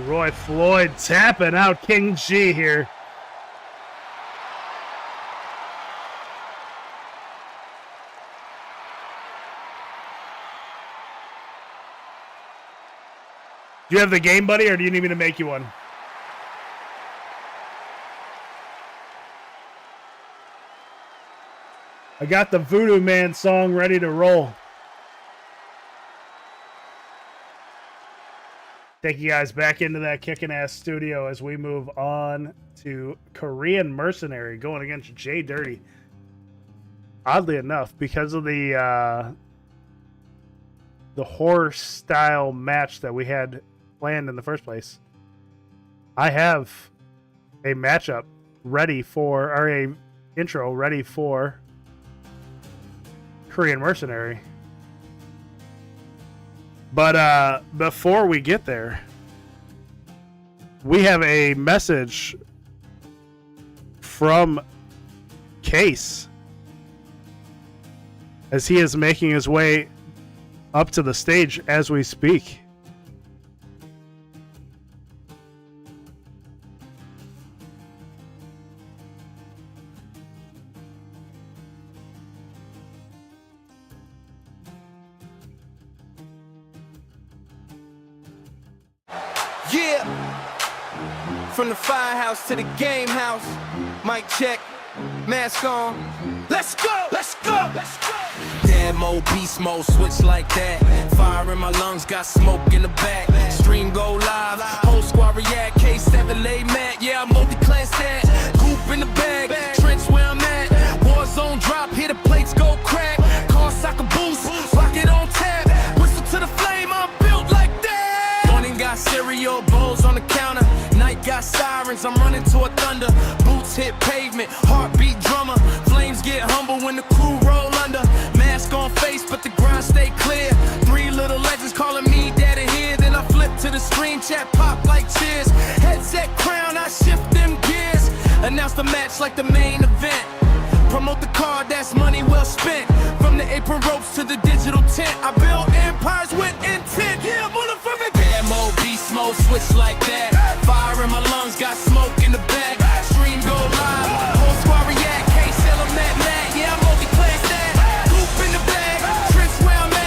Roy Floyd tapping out King G here. Do you have the game, buddy, or do you need me to make you one? I got the Voodoo Man song ready to roll. Take you guys back into that kicking ass studio as we move on to Korean Mercenary going against Jay Dirty. Oddly enough, because of the horror style match that we had planned in the first place, I have a matchup ready for, or a intro ready for Korean Mercenary. But before we get there, we have a message from Kase as he is making his way up to the stage as we speak. Yeah, from the firehouse to the game house. Mic check, mask on. Let's go, let's go, let's go. Dad mode, beast mode, switch like that. Fire in my lungs, got smoke in the back. Stream go live, whole squad react. K7 lay mat, yeah, I'm multi-class that. Goop in the bag, trench where I'm at. Warzone drop, here the plates go crack. Car soccer boost, rocket on tap. Whistle to the flame, I'm built like that. Morning got cereal bowls on the counter. Night got sirens, I'm running toward thunder. Boots hit pavement, heartbeat drummer. Flames get humble when the crew roll under. Mask on face, but the grind stay clear. 3 little legends calling me daddy here. Then I flip to the screen, chat pop like cheers. Headset crown, I shift them gears. Announce the match like the main event. Promote the card, that's money well spent. From the apron ropes to the digital tent, I build empires with intent. Yeah, motherfucker. Bad mode, beast mode, switch like that. Fire in my lungs, got smoke in the back. Stream go live, whole squad react. Can't sell them that mad. Yeah, I'm multi-class that. Goop in the bag, trench where I'm at.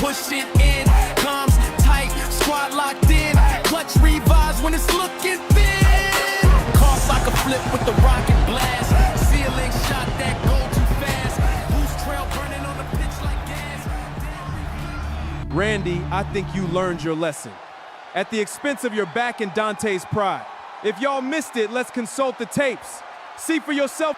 push it in. Comes tight, squad locked in. Clutch revives when it's looking thin. Cost like a flip with the rocket blast. Ceiling shot that go too fast. Boost trail burning on the pitch like gas. Randy, I think you learned your lesson. At the expense of your back and Dante's pride. If y'all missed it, let's consult the tapes. See for yourself.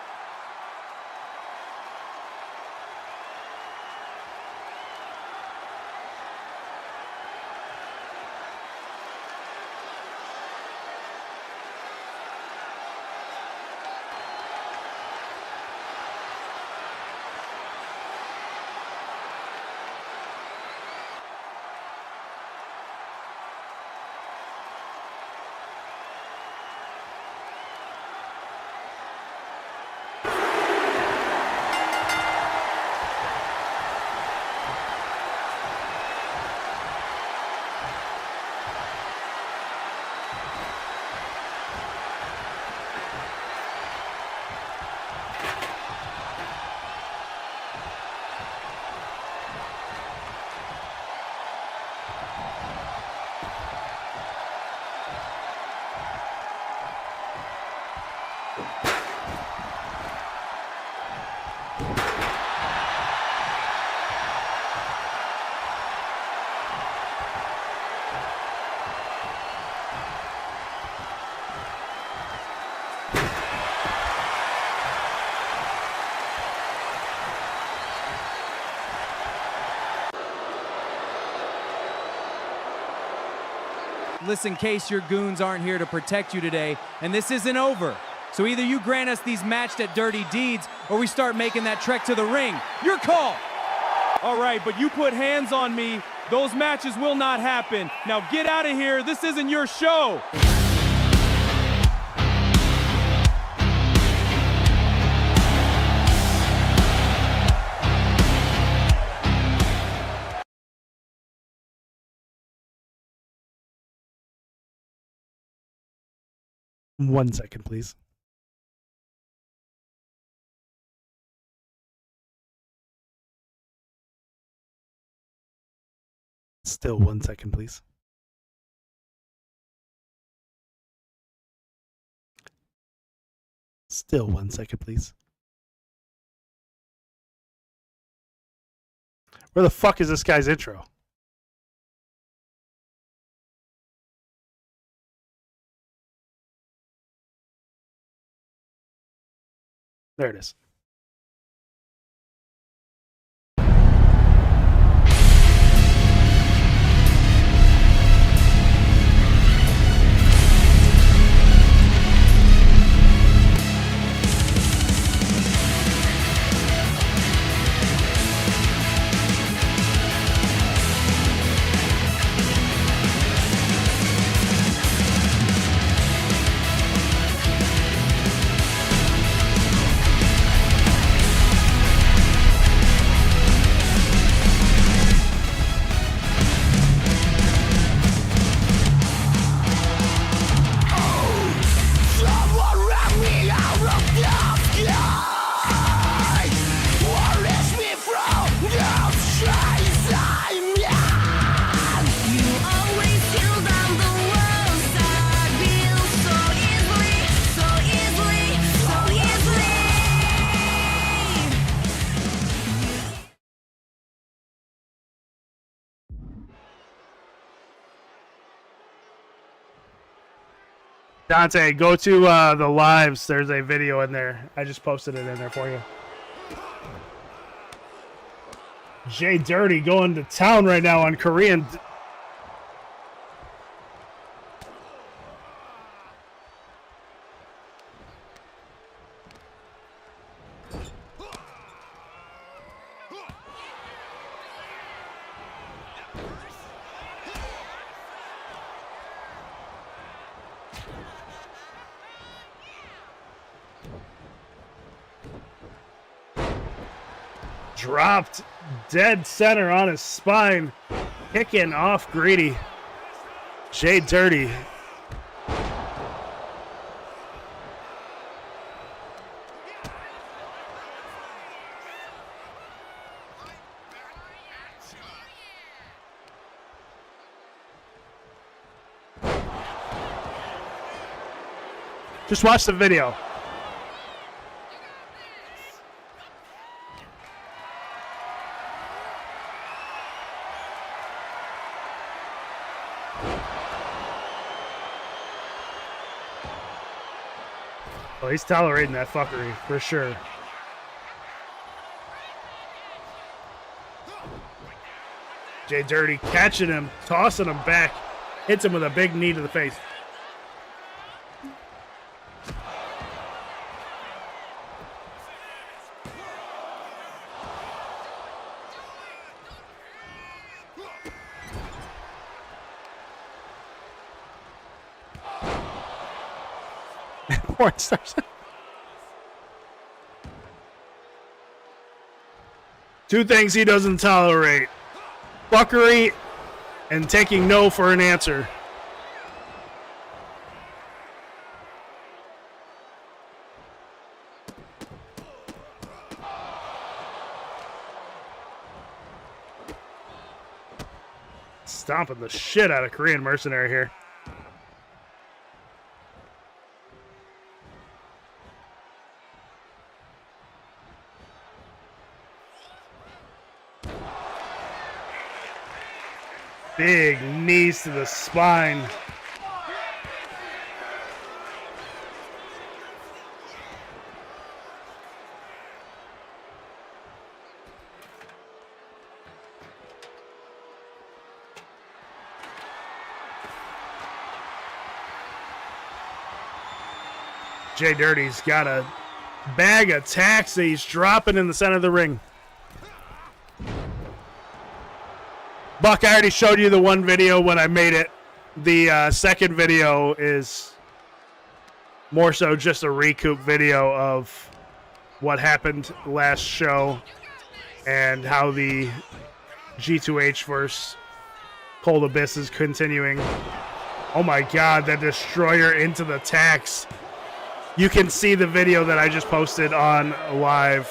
Listen, Kase, your goons aren't here to protect you today, and this isn't over. So either you grant us these matched at dirty deeds, or we start making that trek to the ring. Your call! All right, but you put hands on me, those matches will not happen. Now get out of here, this isn't your show. One second, please. Still 1 second, please. Still 1 second, please. Where the fuck is this guy's intro? There it is. Dante, go to the lives. There's a video in there. I just posted it in there for you. Jay Dirty going to town right now on Korean. Dropped dead center on his spine, kicking off Greedy. Jay Dirty. Just watch the video. Oh, he's tolerating that fuckery for sure. Jay Dirty catching him, tossing him back, hits him with a big knee to the face. Porn stars. Two things he doesn't tolerate: fuckery and taking no for an answer. Stomping the shit out of Korean Mercenary here. Big knees to the spine. Jay Dirty's got a bag of tacks that he's dropping in the center of the ring. Buck, I already showed you the one video when I made it. The second video is more so just a recoup video of what happened last show and how the G2H versus Cold Abyss is continuing. Oh my god, that destroyer into the tacks. You can see the video that I just posted on live.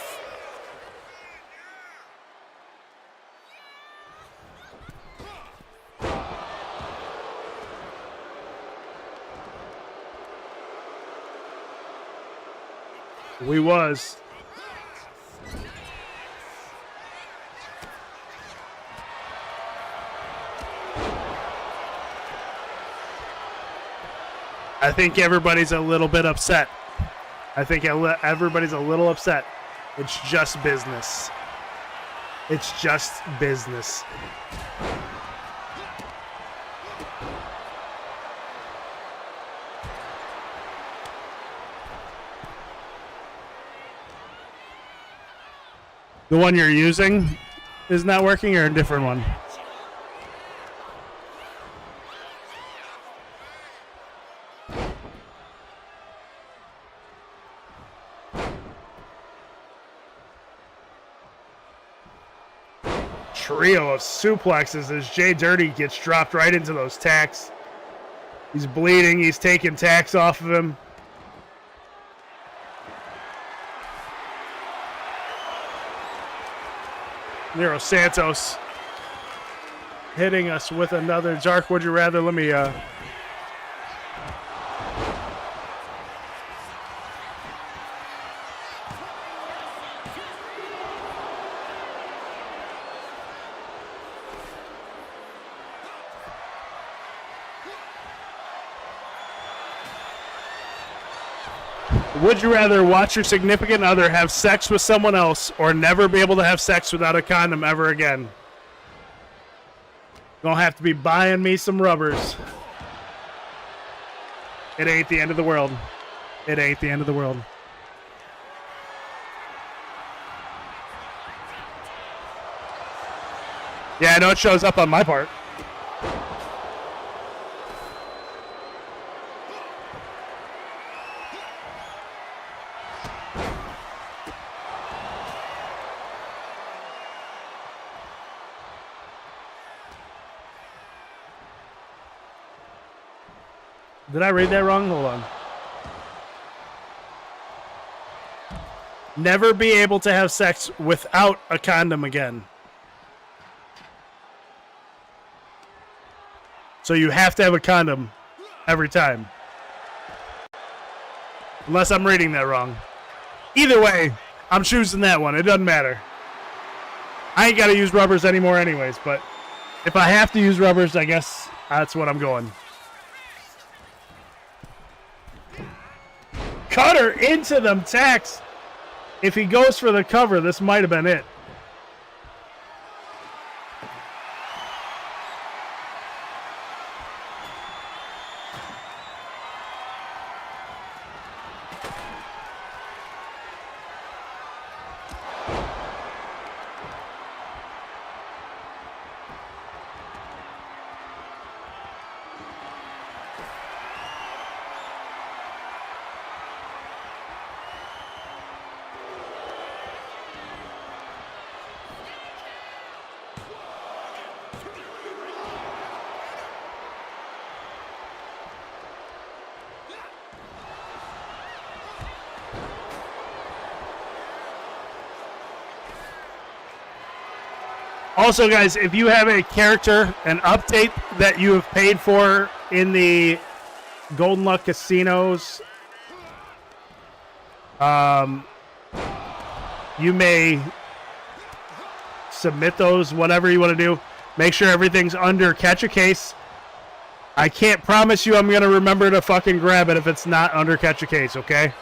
We was. I think everybody's a little bit upset. I think everybody's a little upset. It's just business. It's just business. The one you're using is not working, or a different one? Trio of suplexes as Jay Dirty gets dropped right into those tacks. He's bleeding. He's taking tacks off of him. Nero Santos hitting us with another Dark Would You Rather. Let me would you rather watch your significant other have sex with someone else or never be able to have sex without a condom ever again? Gonna have to be buying me some rubbers. It ain't the end of the world. It ain't the end of the world. Yeah, I know it shows up on my part. Did I read that wrong? Hold on. Never be able to have sex without a condom again. So you have to have a condom every time. Unless I'm reading that wrong. Either way, I'm choosing that one. It doesn't matter. I ain't got to use rubbers anymore anyways, but if I have to use rubbers, I guess that's what I'm going. Cutter into them tacks. If he goes for the cover, this might have been it. Also, guys, if you have a character, an update that you have paid for in the Golden Luck Casinos, you may submit those, whatever you want to do. Make sure everything's under Catch a Case. I can't promise you I'm going to remember to fucking grab it if it's not under Catch a Case, okay?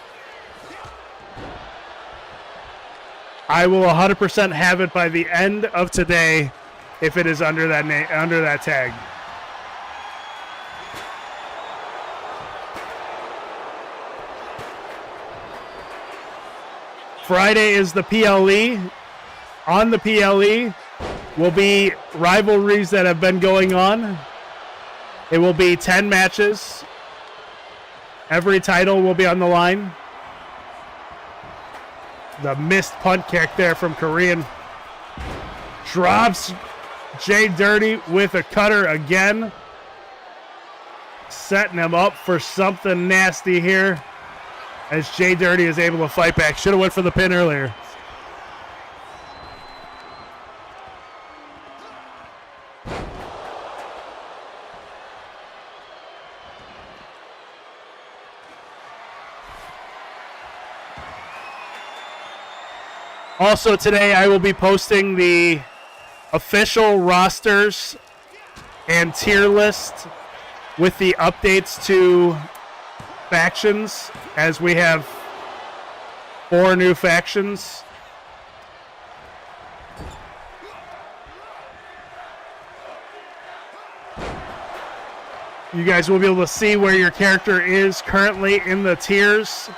I will 100% have it by the end of today if it is under that under that tag. Friday is the PLE. On the PLE will be rivalries that have been going on. It will be 10 matches. Every title will be on the line. The missed punt kick there from Korean. Drops Jay Dirty with a cutter again. Setting him up for something nasty here as Jay Dirty is able to fight back. Should have went for the pin earlier. Also today, I will be posting the official rosters and tier list with the updates to factions, as we have 4 new factions. You guys will be able to see where your character is currently in the tiers.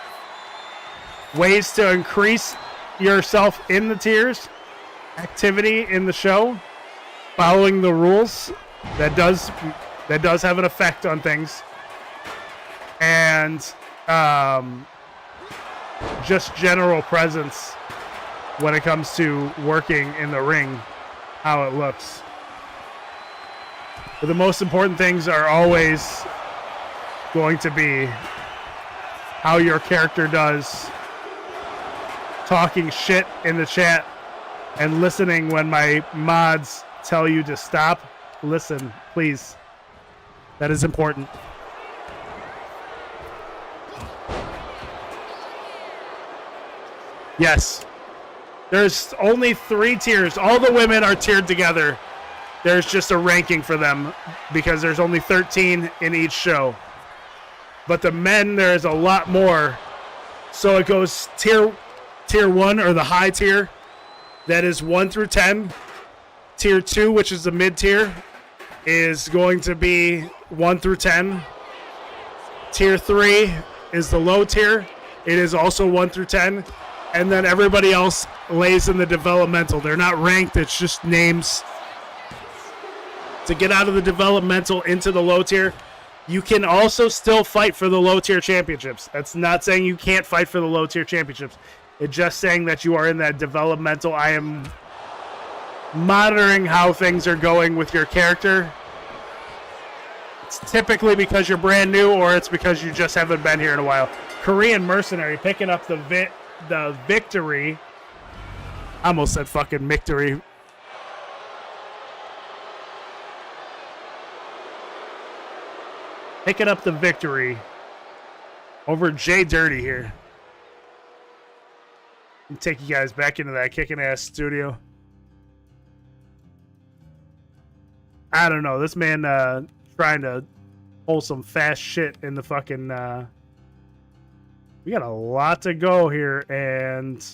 Ways to increase yourself in the tiers, activity in the show, following the rules. That does have an effect on things, and just general presence when it comes to working in the ring, how it looks. But the most important things are always going to be how your character does, talking shit in the chat and listening when my mods tell you to stop. Listen, please. That is important. Yes. There's only 3 tiers. All the women are tiered together. There's just a ranking for them because there's only 13 in each show. But the men, there's a lot more. So it goes tier 1, or the high tier, that is 1 through 10. Tier 2, which is the mid tier, is going to be 1 through 10. Tier 3 is the low tier. It is also 1 through 10. And then everybody else lays in the developmental. They're not ranked, it's just names. To get out of the developmental into the low tier, you can also still fight for the low tier championships. That's not saying you can't fight for the low tier championships. It's just saying that you are in that developmental. I am monitoring how things are going with your character. It's typically because you're brand new, or it's because you just haven't been here in a while. Korean Mercenary picking up the victory. I almost said fucking victory. Picking up the victory Over Jay Dirty here. I'll take you guys back into that kicking ass studio. I don't know. This man trying to pull some fast shit in the fucking... we got a lot to go here, and...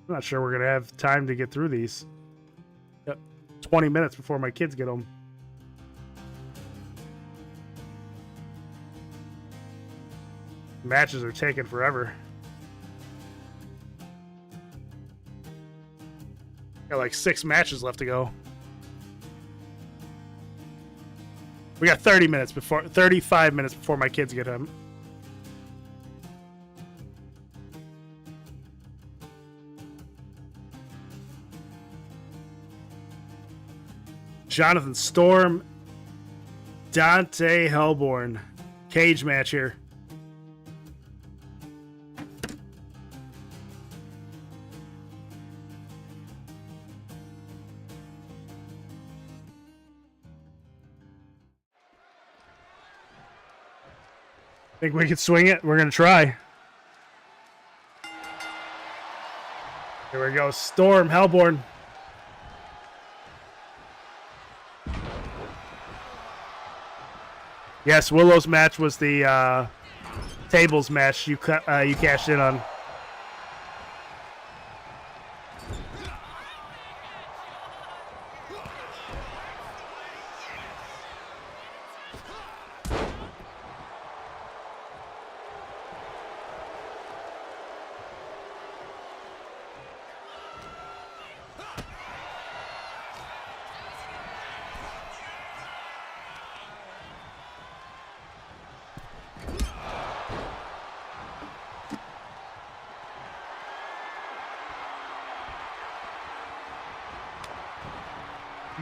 I'm not sure we're going to have time to get through these. Got 20 minutes before my kids get home. Matches are taking forever. Got like 6 matches left to go. We got 35 minutes before my kids get home. Jonathan Storm, Dante Hellborn, cage match here. Think we can swing it? We're going to try. Here we go. Storm, Hellborn. Yes, Willow's match was the tables match you cashed in on.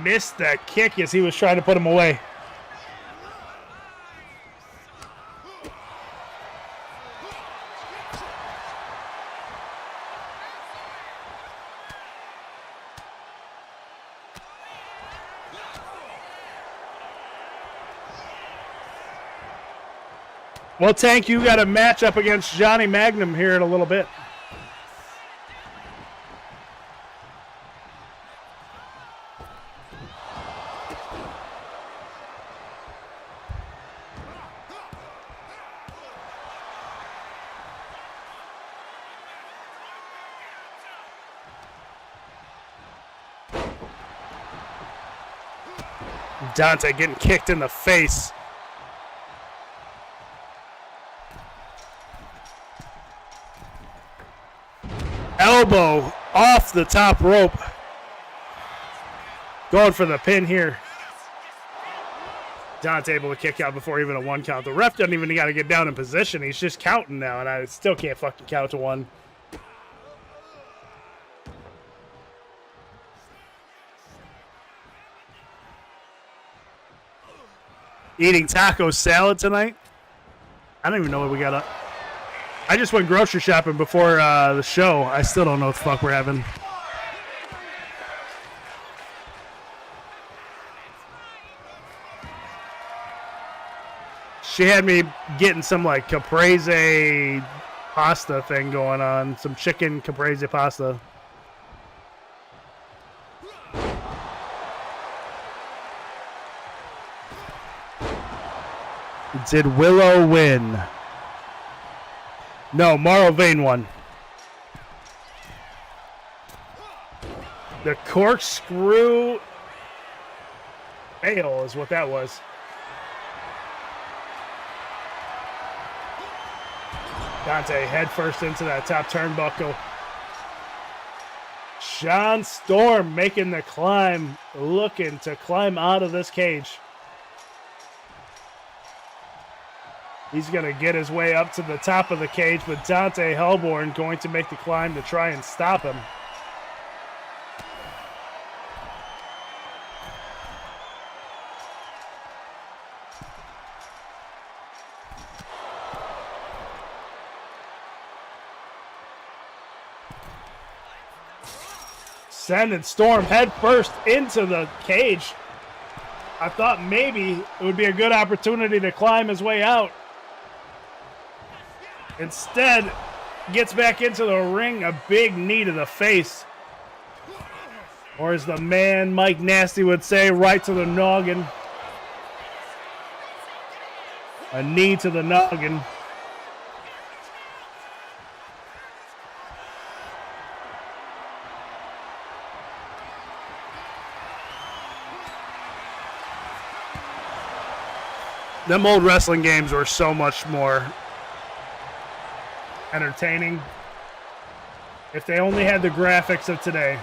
Missed that kick as he was trying to put him away. Well, Tank, you got a match up against Johnny Magnum here in a little bit. Dante getting kicked in the face. Elbow off the top rope. Going for the pin here. Dante able to kick out before even a 1 count. The ref doesn't even got to get down in position. He's just counting now, and I still can't fucking count to 1. Eating taco salad tonight. I don't even know what we got up. I just went grocery shopping before the show. I still don't know what the fuck we're having. She had me getting some like caprese pasta thing going on. Some chicken caprese pasta. Did Willow win? No, Morrow Vane won. The corkscrew fail is what that was. Dante head first into that top turnbuckle. Sean Storm making the climb, looking to climb out of this cage. He's going to get his way up to the top of the cage, but Dante Hellborn going to make the climb to try and stop him. Sending Storm head first into the cage. I thought maybe it would be a good opportunity to climb his way out. Instead, gets back into the ring, a big knee to the face. Or as the man Mike Nasty would say, right to the noggin. A knee to the noggin. Them old wrestling games were so much more entertaining. If they only had the graphics of today.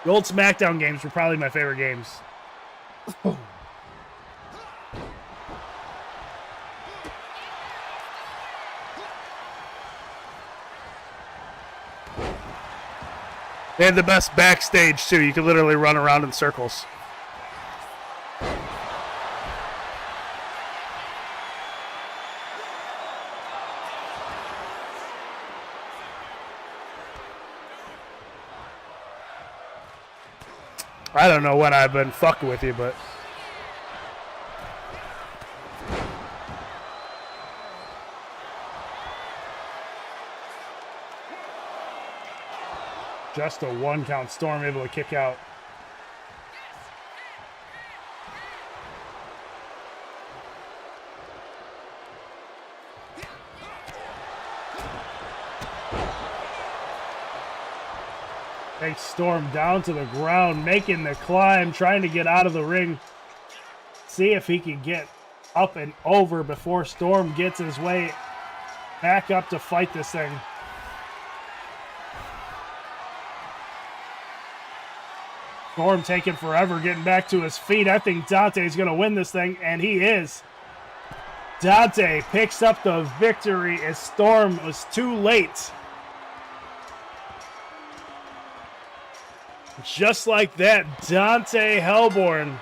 The old SmackDown games were probably my favorite games. They had the best backstage, too. You could literally run around in circles. I don't know when I've been fucking with you, but... Just a one-count Storm able to kick out. Takes Storm down to the ground, making the climb, trying to get out of the ring. See if he can get up and over before Storm gets his way back up to fight this thing. Storm taking forever getting back to his feet. I think Dante's going to win this thing, and he is. Dante picks up the victory as Storm was too late. Just like that, Dante Hellborn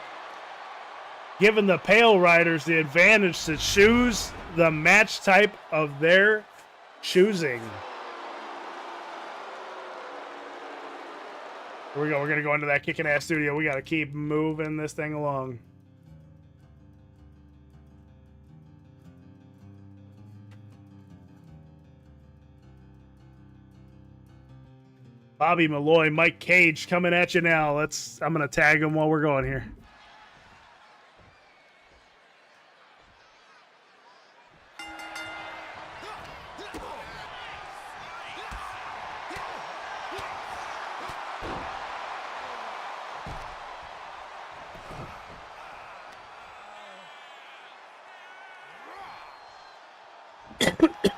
giving the Pale Riders the advantage to choose the match type of their choosing. Here we go. We're going to go into that kicking ass studio. We got to keep moving this thing along. Bobby Malloy, Mike Cage coming at you now. I'm going to tag him while we're going here.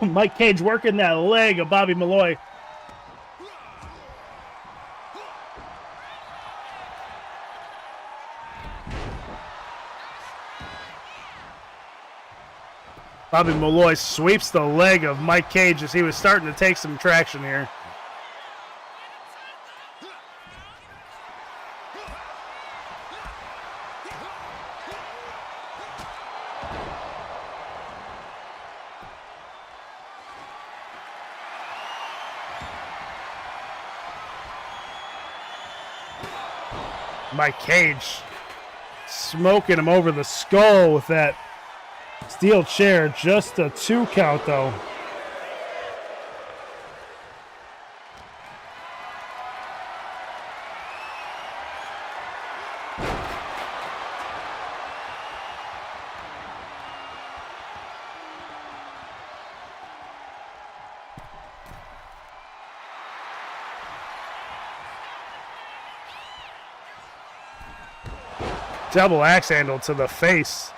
Mike Cage working that leg of Bobby Malloy. Bobby Malloy sweeps the leg of Mike Cage as he was starting to take some traction here. Mike Cage smoking him over the skull with that steel chair. Just a 2 count though. Double axe handle to the face.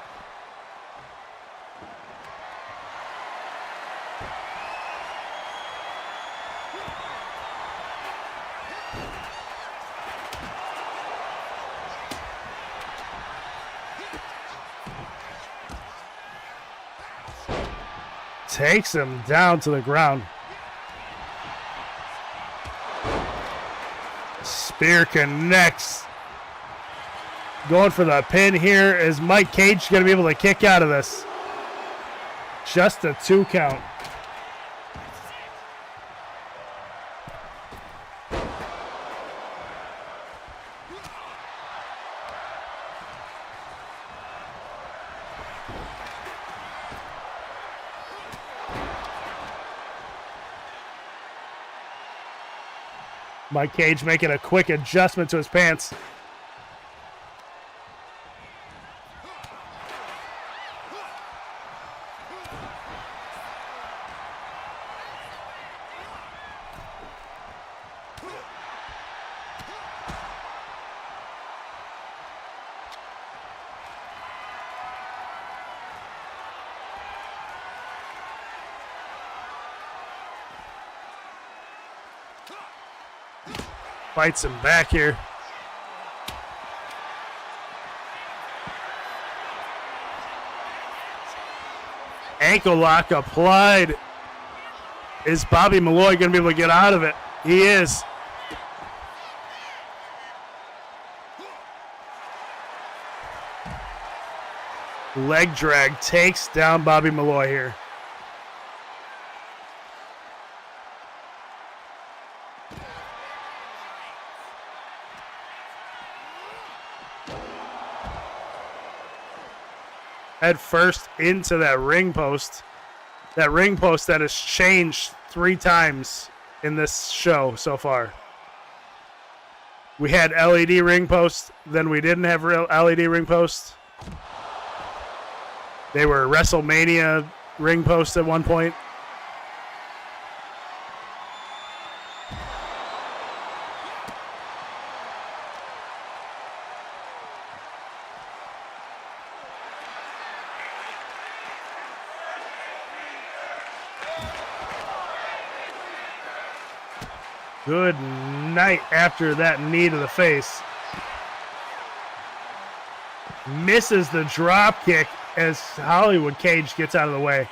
Takes him down to the ground. Spear connects. Going for the pin here. Is Mike Cage going to be able to kick out of this? Just a 2 count. Mike Cage making a quick adjustment to his pants. Fights him back here. Ankle lock applied. Is Bobby Malloy going to be able to get out of it? He is. Leg drag takes down Bobby Malloy here. Head first into that ring post. That ring post that has changed 3 times in this show so far. We had LED ring post, then we didn't have real LED ring post. They were WrestleMania ring posts at one point. Good night after that knee to the face. Misses the drop kick as Hollywood Cage gets out of the way.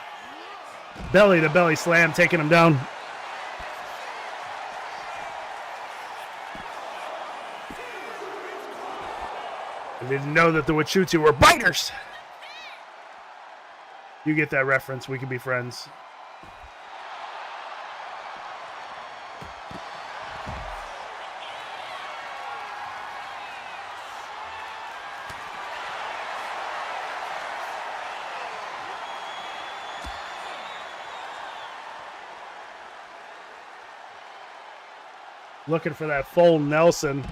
Belly to belly slam, taking him down. I didn't know that the Wachutu were biters. You get that reference, we can be friends. Looking for that full Nelson.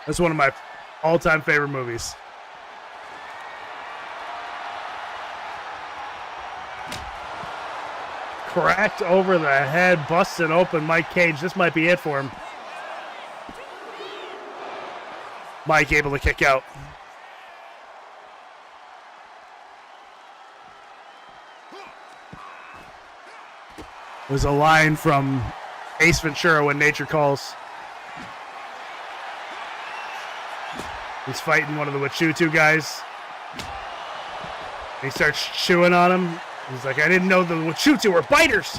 That's one of my all-time favorite movies. Cracked over the head, busted open Mike Cage. This might be it for him. Mike able to kick out. It was a line from Ace Ventura, When Nature Calls. He's fighting one of the Wachutu guys. He starts chewing on him. He's like, I didn't know the Wachutu were biters.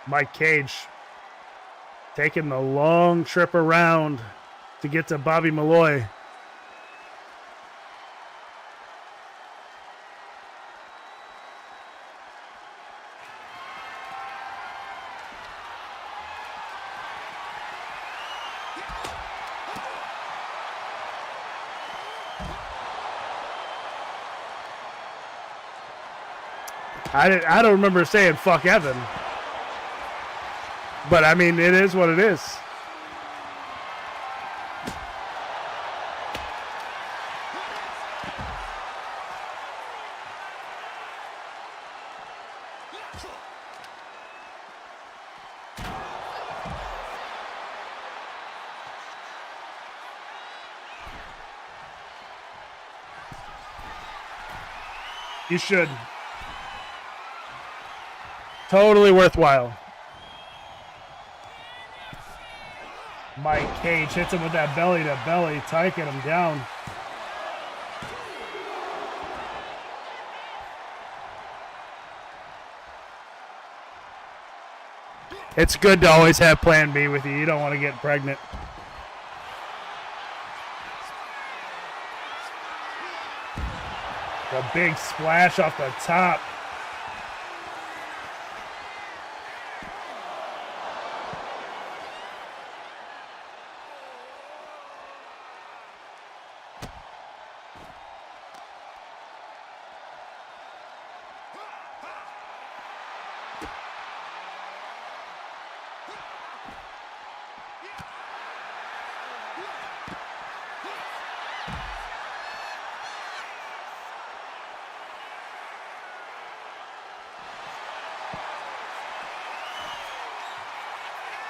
Mike Cage taking the long trip around to get to Bobby Malloy. I don't remember saying fuck Evan. But I mean, it is what it is. You should. Totally worthwhile. Mike Cage hits him with that belly to belly, taking him down. It's good to always have plan B with you. You don't want to get pregnant. A big splash off the top.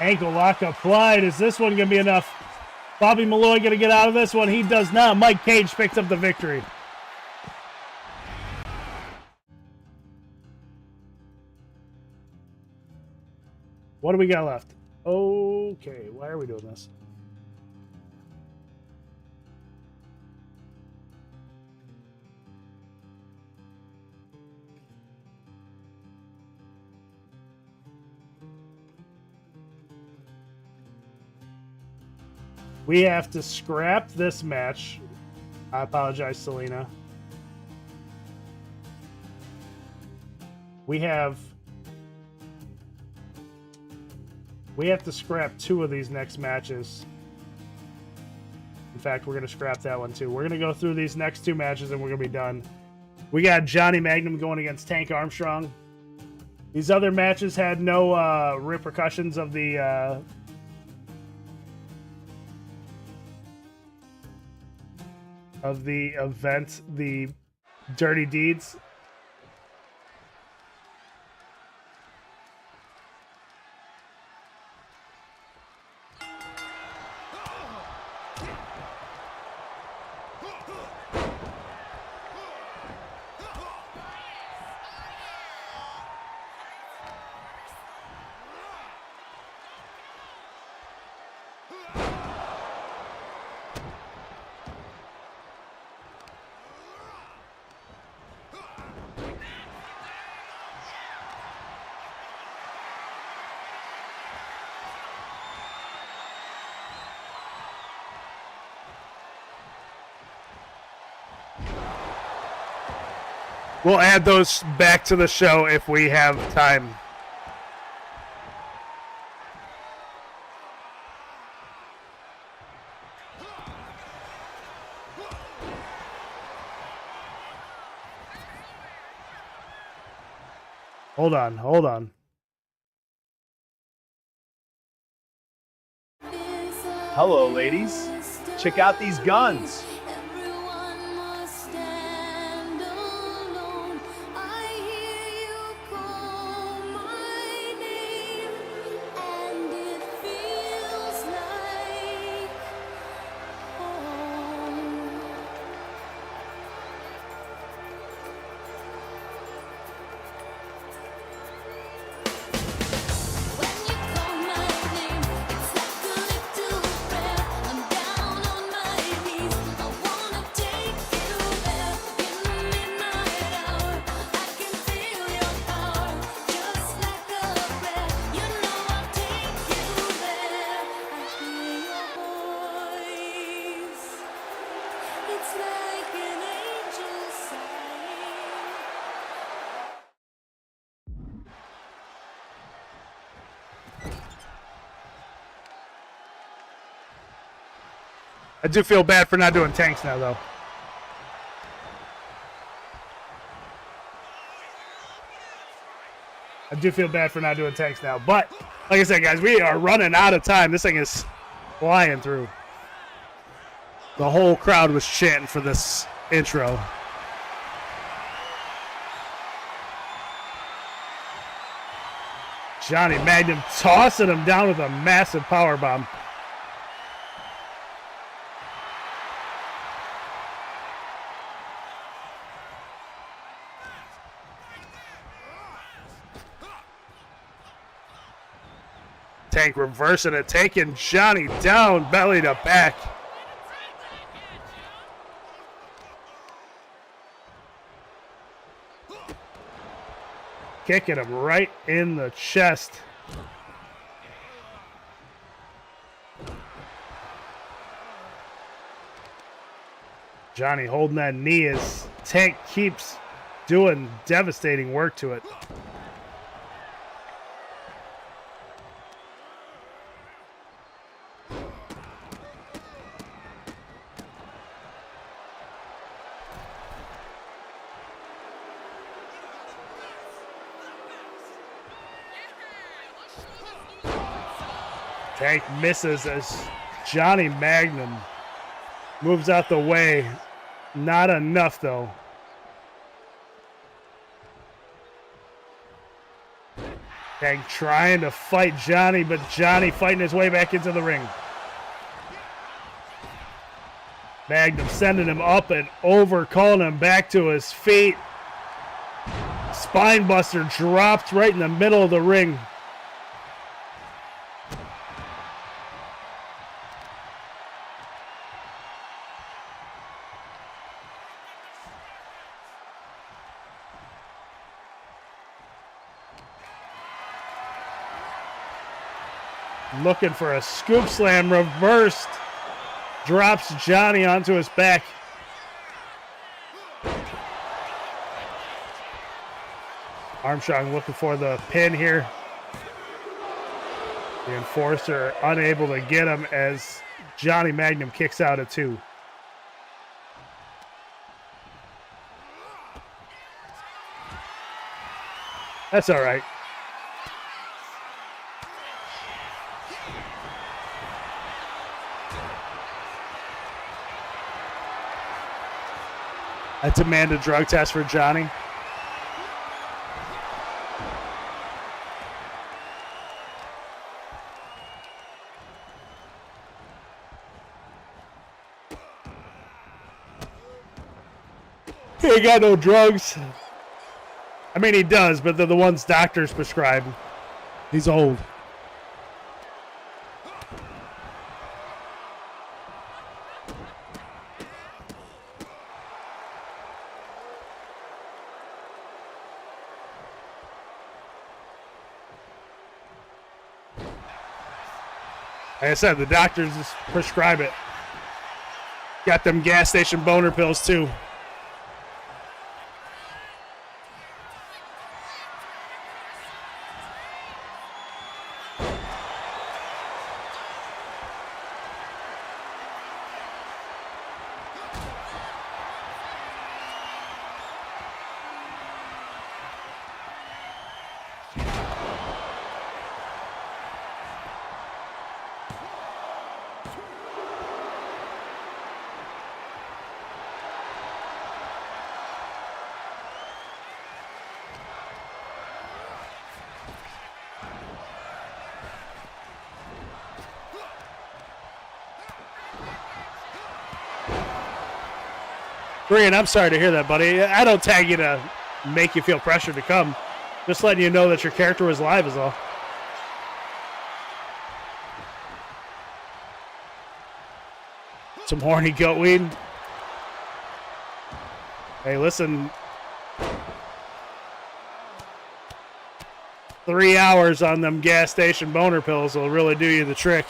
Ankle lock applied. Is this one going to be enough? Bobby Malloy going to get out of this one? He does not. Mike Cage picks up the victory. What do we got left? Okay, why are we doing this? We have to scrap this match. I apologize, Selena. We have to scrap 2 of these next matches. In fact, we're going to scrap that one too. We're going to go through these next 2 matches and we're going to be done. We got Johnny Magnum going against Tank Armstrong. These other matches had no repercussions of the event, the Dirty Deeds. We'll add those back to the show if we have time. Hold on, hold on. Hello, ladies. Check out these guns. I do feel bad for not doing tanks now, though. I do feel bad for not doing tanks now. But, like I said, guys, we are running out of time. This thing is flying through. The whole crowd was chanting for this intro. Johnny Magnum tossing him down with a massive powerbomb. Tank reversing it, taking Johnny down, belly to back. Kicking him right in the chest. Johnny holding that knee as Tank keeps doing devastating work to it. Tank misses as Johnny Magnum moves out the way. Not enough, though. Tank trying to fight Johnny, but Johnny fighting his way back into the ring. Magnum sending him up and over, calling him back to his feet. Spinebuster dropped right in the middle of the ring. Looking for a scoop slam, reversed. Drops Johnny onto his back. Armstrong looking for the pin here. The enforcer unable to get him as Johnny Magnum kicks out at 2. That's all right. I demand a drug test for Johnny. He ain't got no drugs. I mean, he does, but they're the ones doctors prescribe. He's old. Like I said, the doctors just prescribe it. Got them gas station boner pills, too. Brian, I'm sorry to hear that, buddy. I don't tag you to make you feel pressure to come. Just letting you know that your character was live is all. Some horny goat weed. Hey, listen. 3 hours on them gas station boner pills will really do you the trick.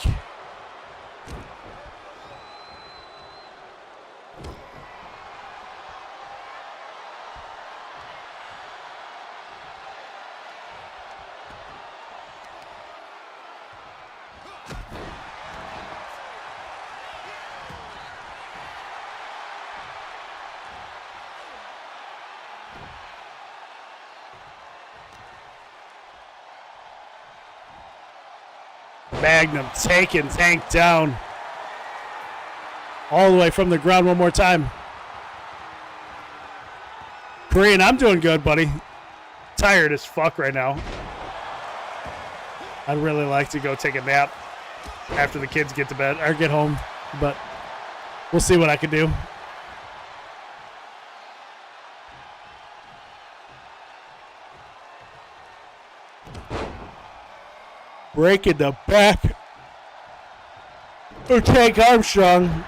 Magnum taking Tank down all the way from the ground one more time. Korean, I'm doing good, buddy. Tired as fuck right now. I'd really like to go take a nap after the kids get to bed or get home, but we'll see what I can do. Breaking the back of Tank Armstrong.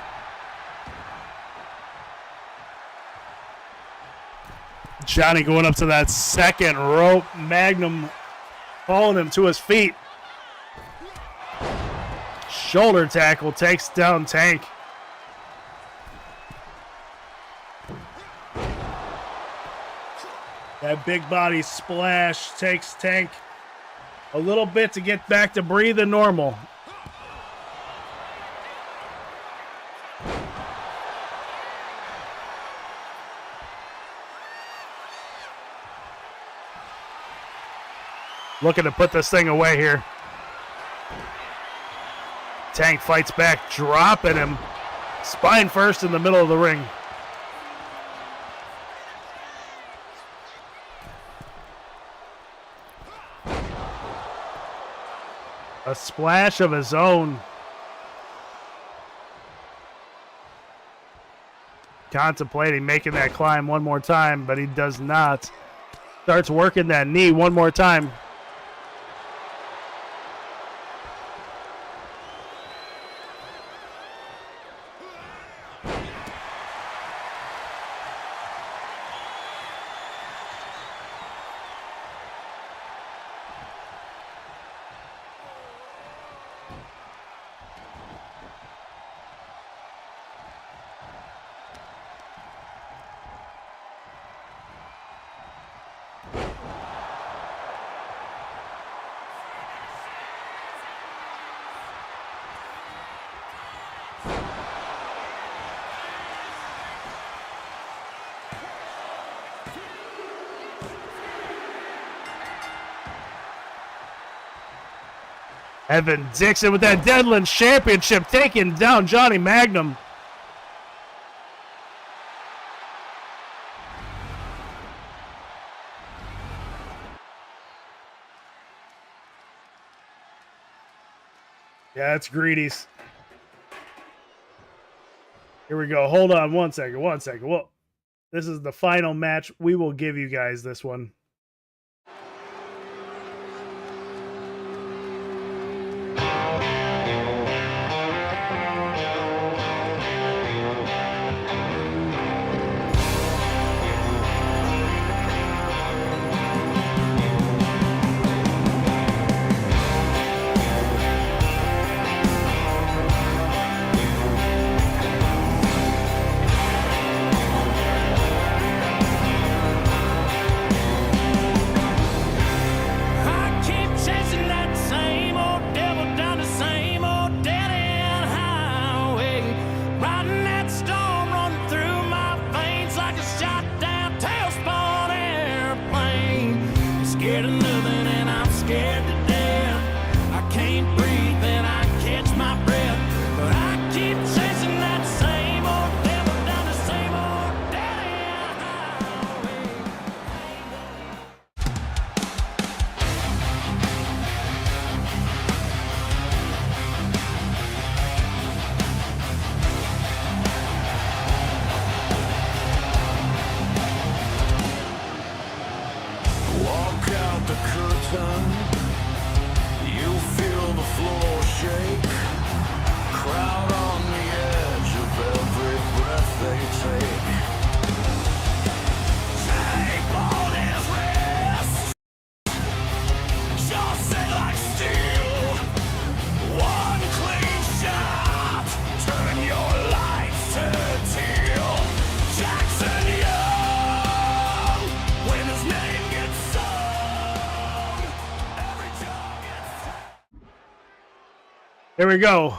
Johnny going up to that second rope. Magnum pulling him to his feet. Shoulder tackle takes down Tank. That big body splash takes Tank a little bit to get back to breathing normal. Looking to put this thing away here. Tank fights back, dropping him spine first in the middle of the ring. A splash of his own. Contemplating making that climb one more time, but he does not. Starts working that knee one more time. Evan Dixon with that Deadlands Championship taking down Johnny Magnum. Yeah, it's Greedy's. Here we go. Hold on one second. Well, this is the final match. We will give you guys this one. Here we go.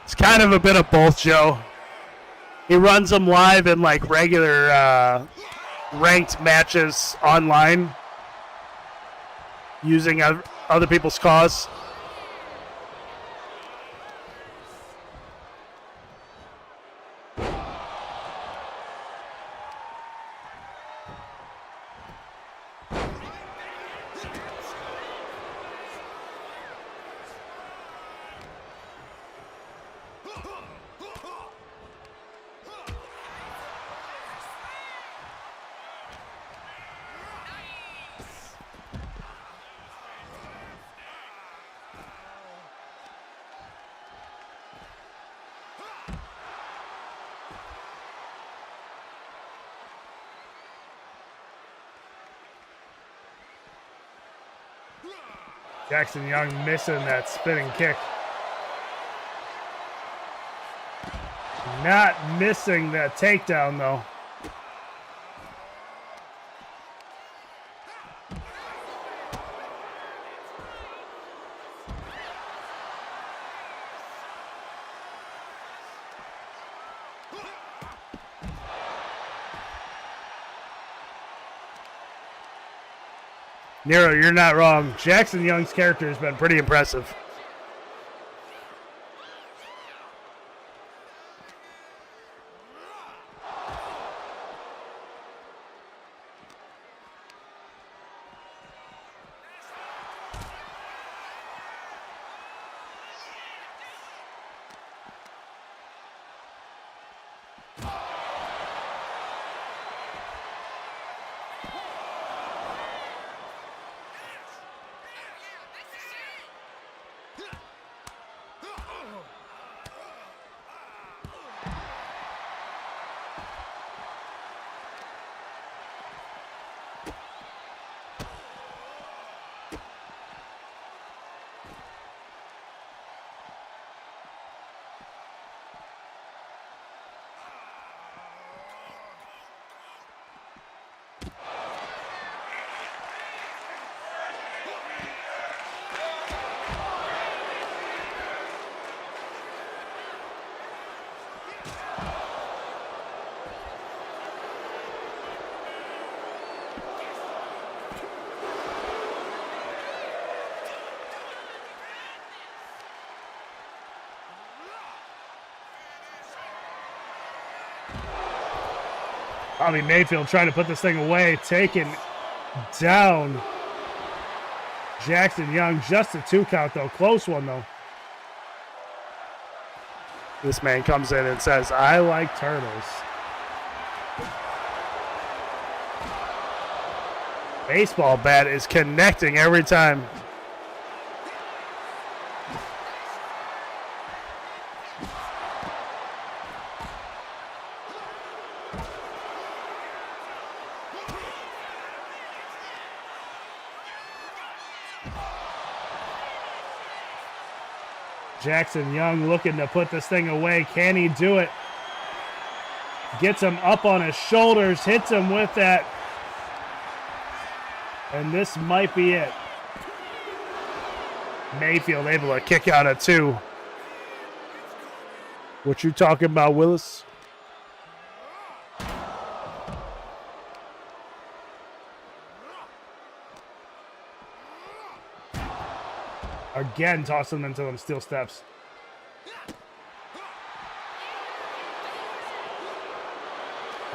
It's kind of a bit of both, Joe. He runs them live in like regular ranked matches online using other people's cause. Jackson Young missing that spinning kick. Not missing that takedown, though. Nero, you're not wrong. Jackson Young's character has been pretty impressive. Bobby Mayfield trying to put this thing away, taking down Jackson Young. Just a 2 count, though. Close one, though. This man comes in and says, I like turtles. Baseball bat is connecting every time. Jackson Young looking to put this thing away. Can he do it? Gets him up on his shoulders, hits him with that. And this might be it. Mayfield able to kick out at 2. What you talking about, Willis? Again, tossing them to them steel steps.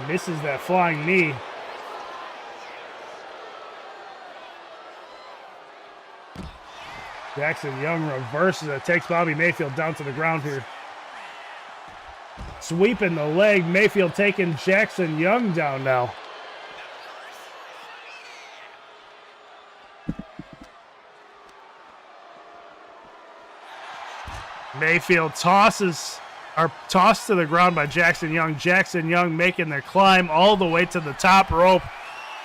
Misses that flying knee. Jackson Young reverses it, takes Bobby Mayfield down to the ground here. Sweeping the leg, Mayfield taking Jackson Young down now. Mayfield tossed to the ground by Jackson Young. Jackson Young making their climb all the way to the top rope,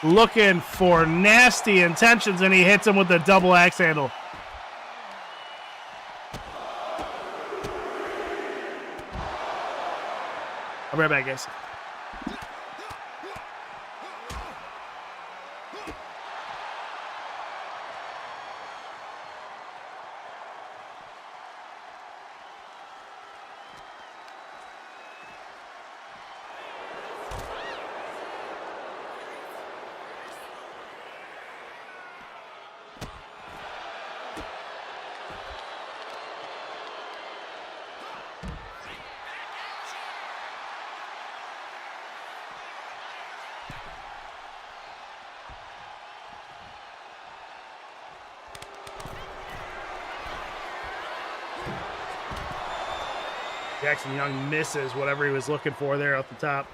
looking for nasty intentions, and he hits him with the double axe handle. I'll be right back, guys. Jackson Young misses whatever he was looking for there at the top.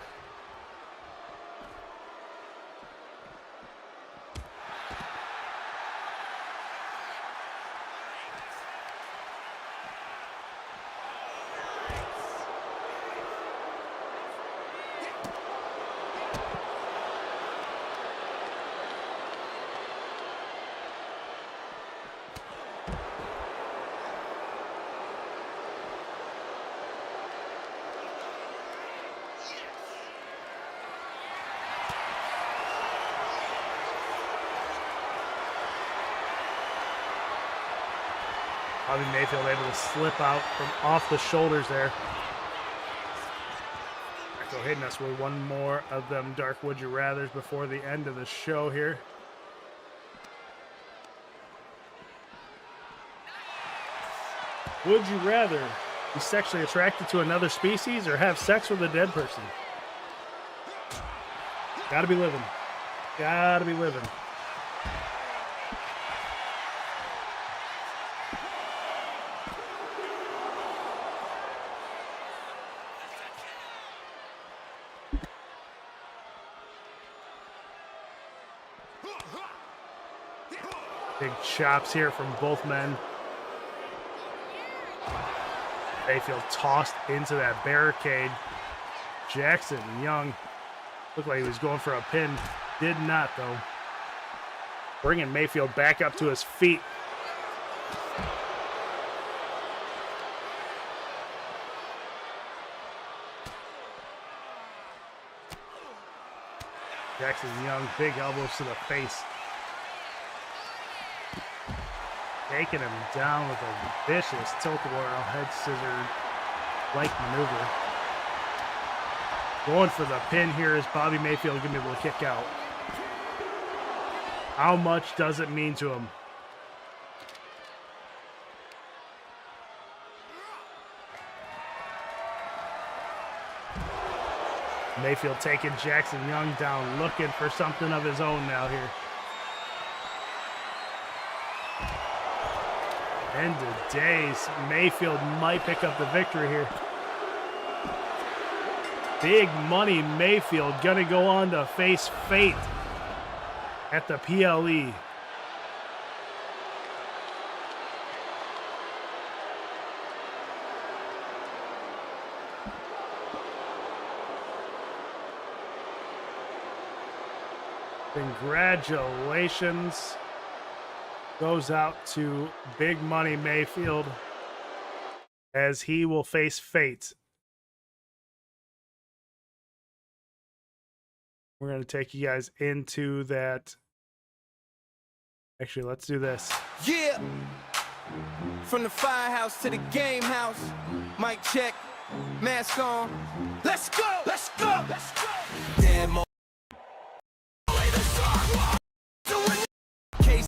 Bobby Mayfield able to slip out from off the shoulders there. Echo hitting us with one more of them Dark Would You Rathers before the end of the show here. Would you rather be sexually attracted to another species or have sex with a dead person? Gotta be living. Gotta be living. Big chops here from both men. Mayfield tossed into that barricade. Jackson Young looked like he was going for a pin. Did not, though. Bringing Mayfield back up to his feet. Jackson Young, big elbows to the face. Taking him down with a vicious tilt-a-whirl head scissor-like maneuver. Going for the pin here is Bobby Mayfield going to be able to kick out. How much does it mean to him? Mayfield taking Jackson Young down, looking for something of his own now here. End of days, Mayfield might pick up the victory here. Big Money Mayfield gonna go on to face fate at the PLE. Congratulations goes out to Big Money Mayfield as he will face fate. We're going to take you guys into that. Actually, let's do this. Yeah. From the firehouse to the game house. Mic check. Mask on. Let's go. Let's go. Let's go. Damn. Kase.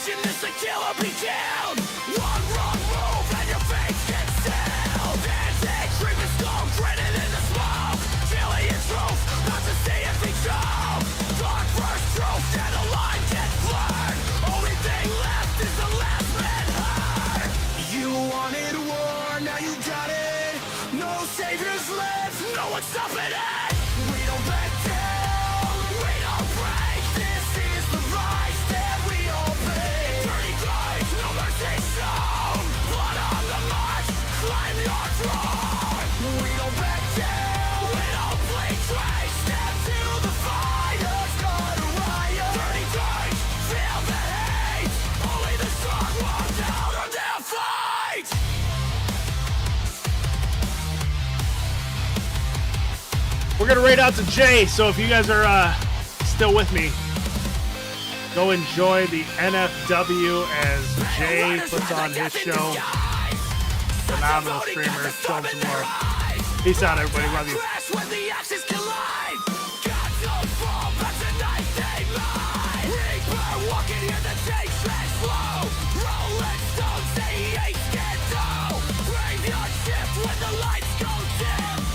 This a killer be killed. One wrong move and your face gets sealed. Dancing, creeping skull, grinning in the smoke. Chilly and truth, not to see if he choke. Dark first truth, and the line gets blurred. Only thing left is the last man heard. You wanted war, now you got it. No saviors left, no one's stopping it. We don't back down, we don't break. This is the rise that we all pay. No mercy shown. Blood on the march. Climb your throne. We don't back down. We don't play trash. Step to the fire. Start a riot. Dirty days. Feel the hate. Only the strong walk out on their fight. We're going to raid out to Jay, so if you guys are still with me, go enjoy the NFW as Jay puts on his show. Phenomenal streamer. Show him some more. Peace out, everybody. Love you.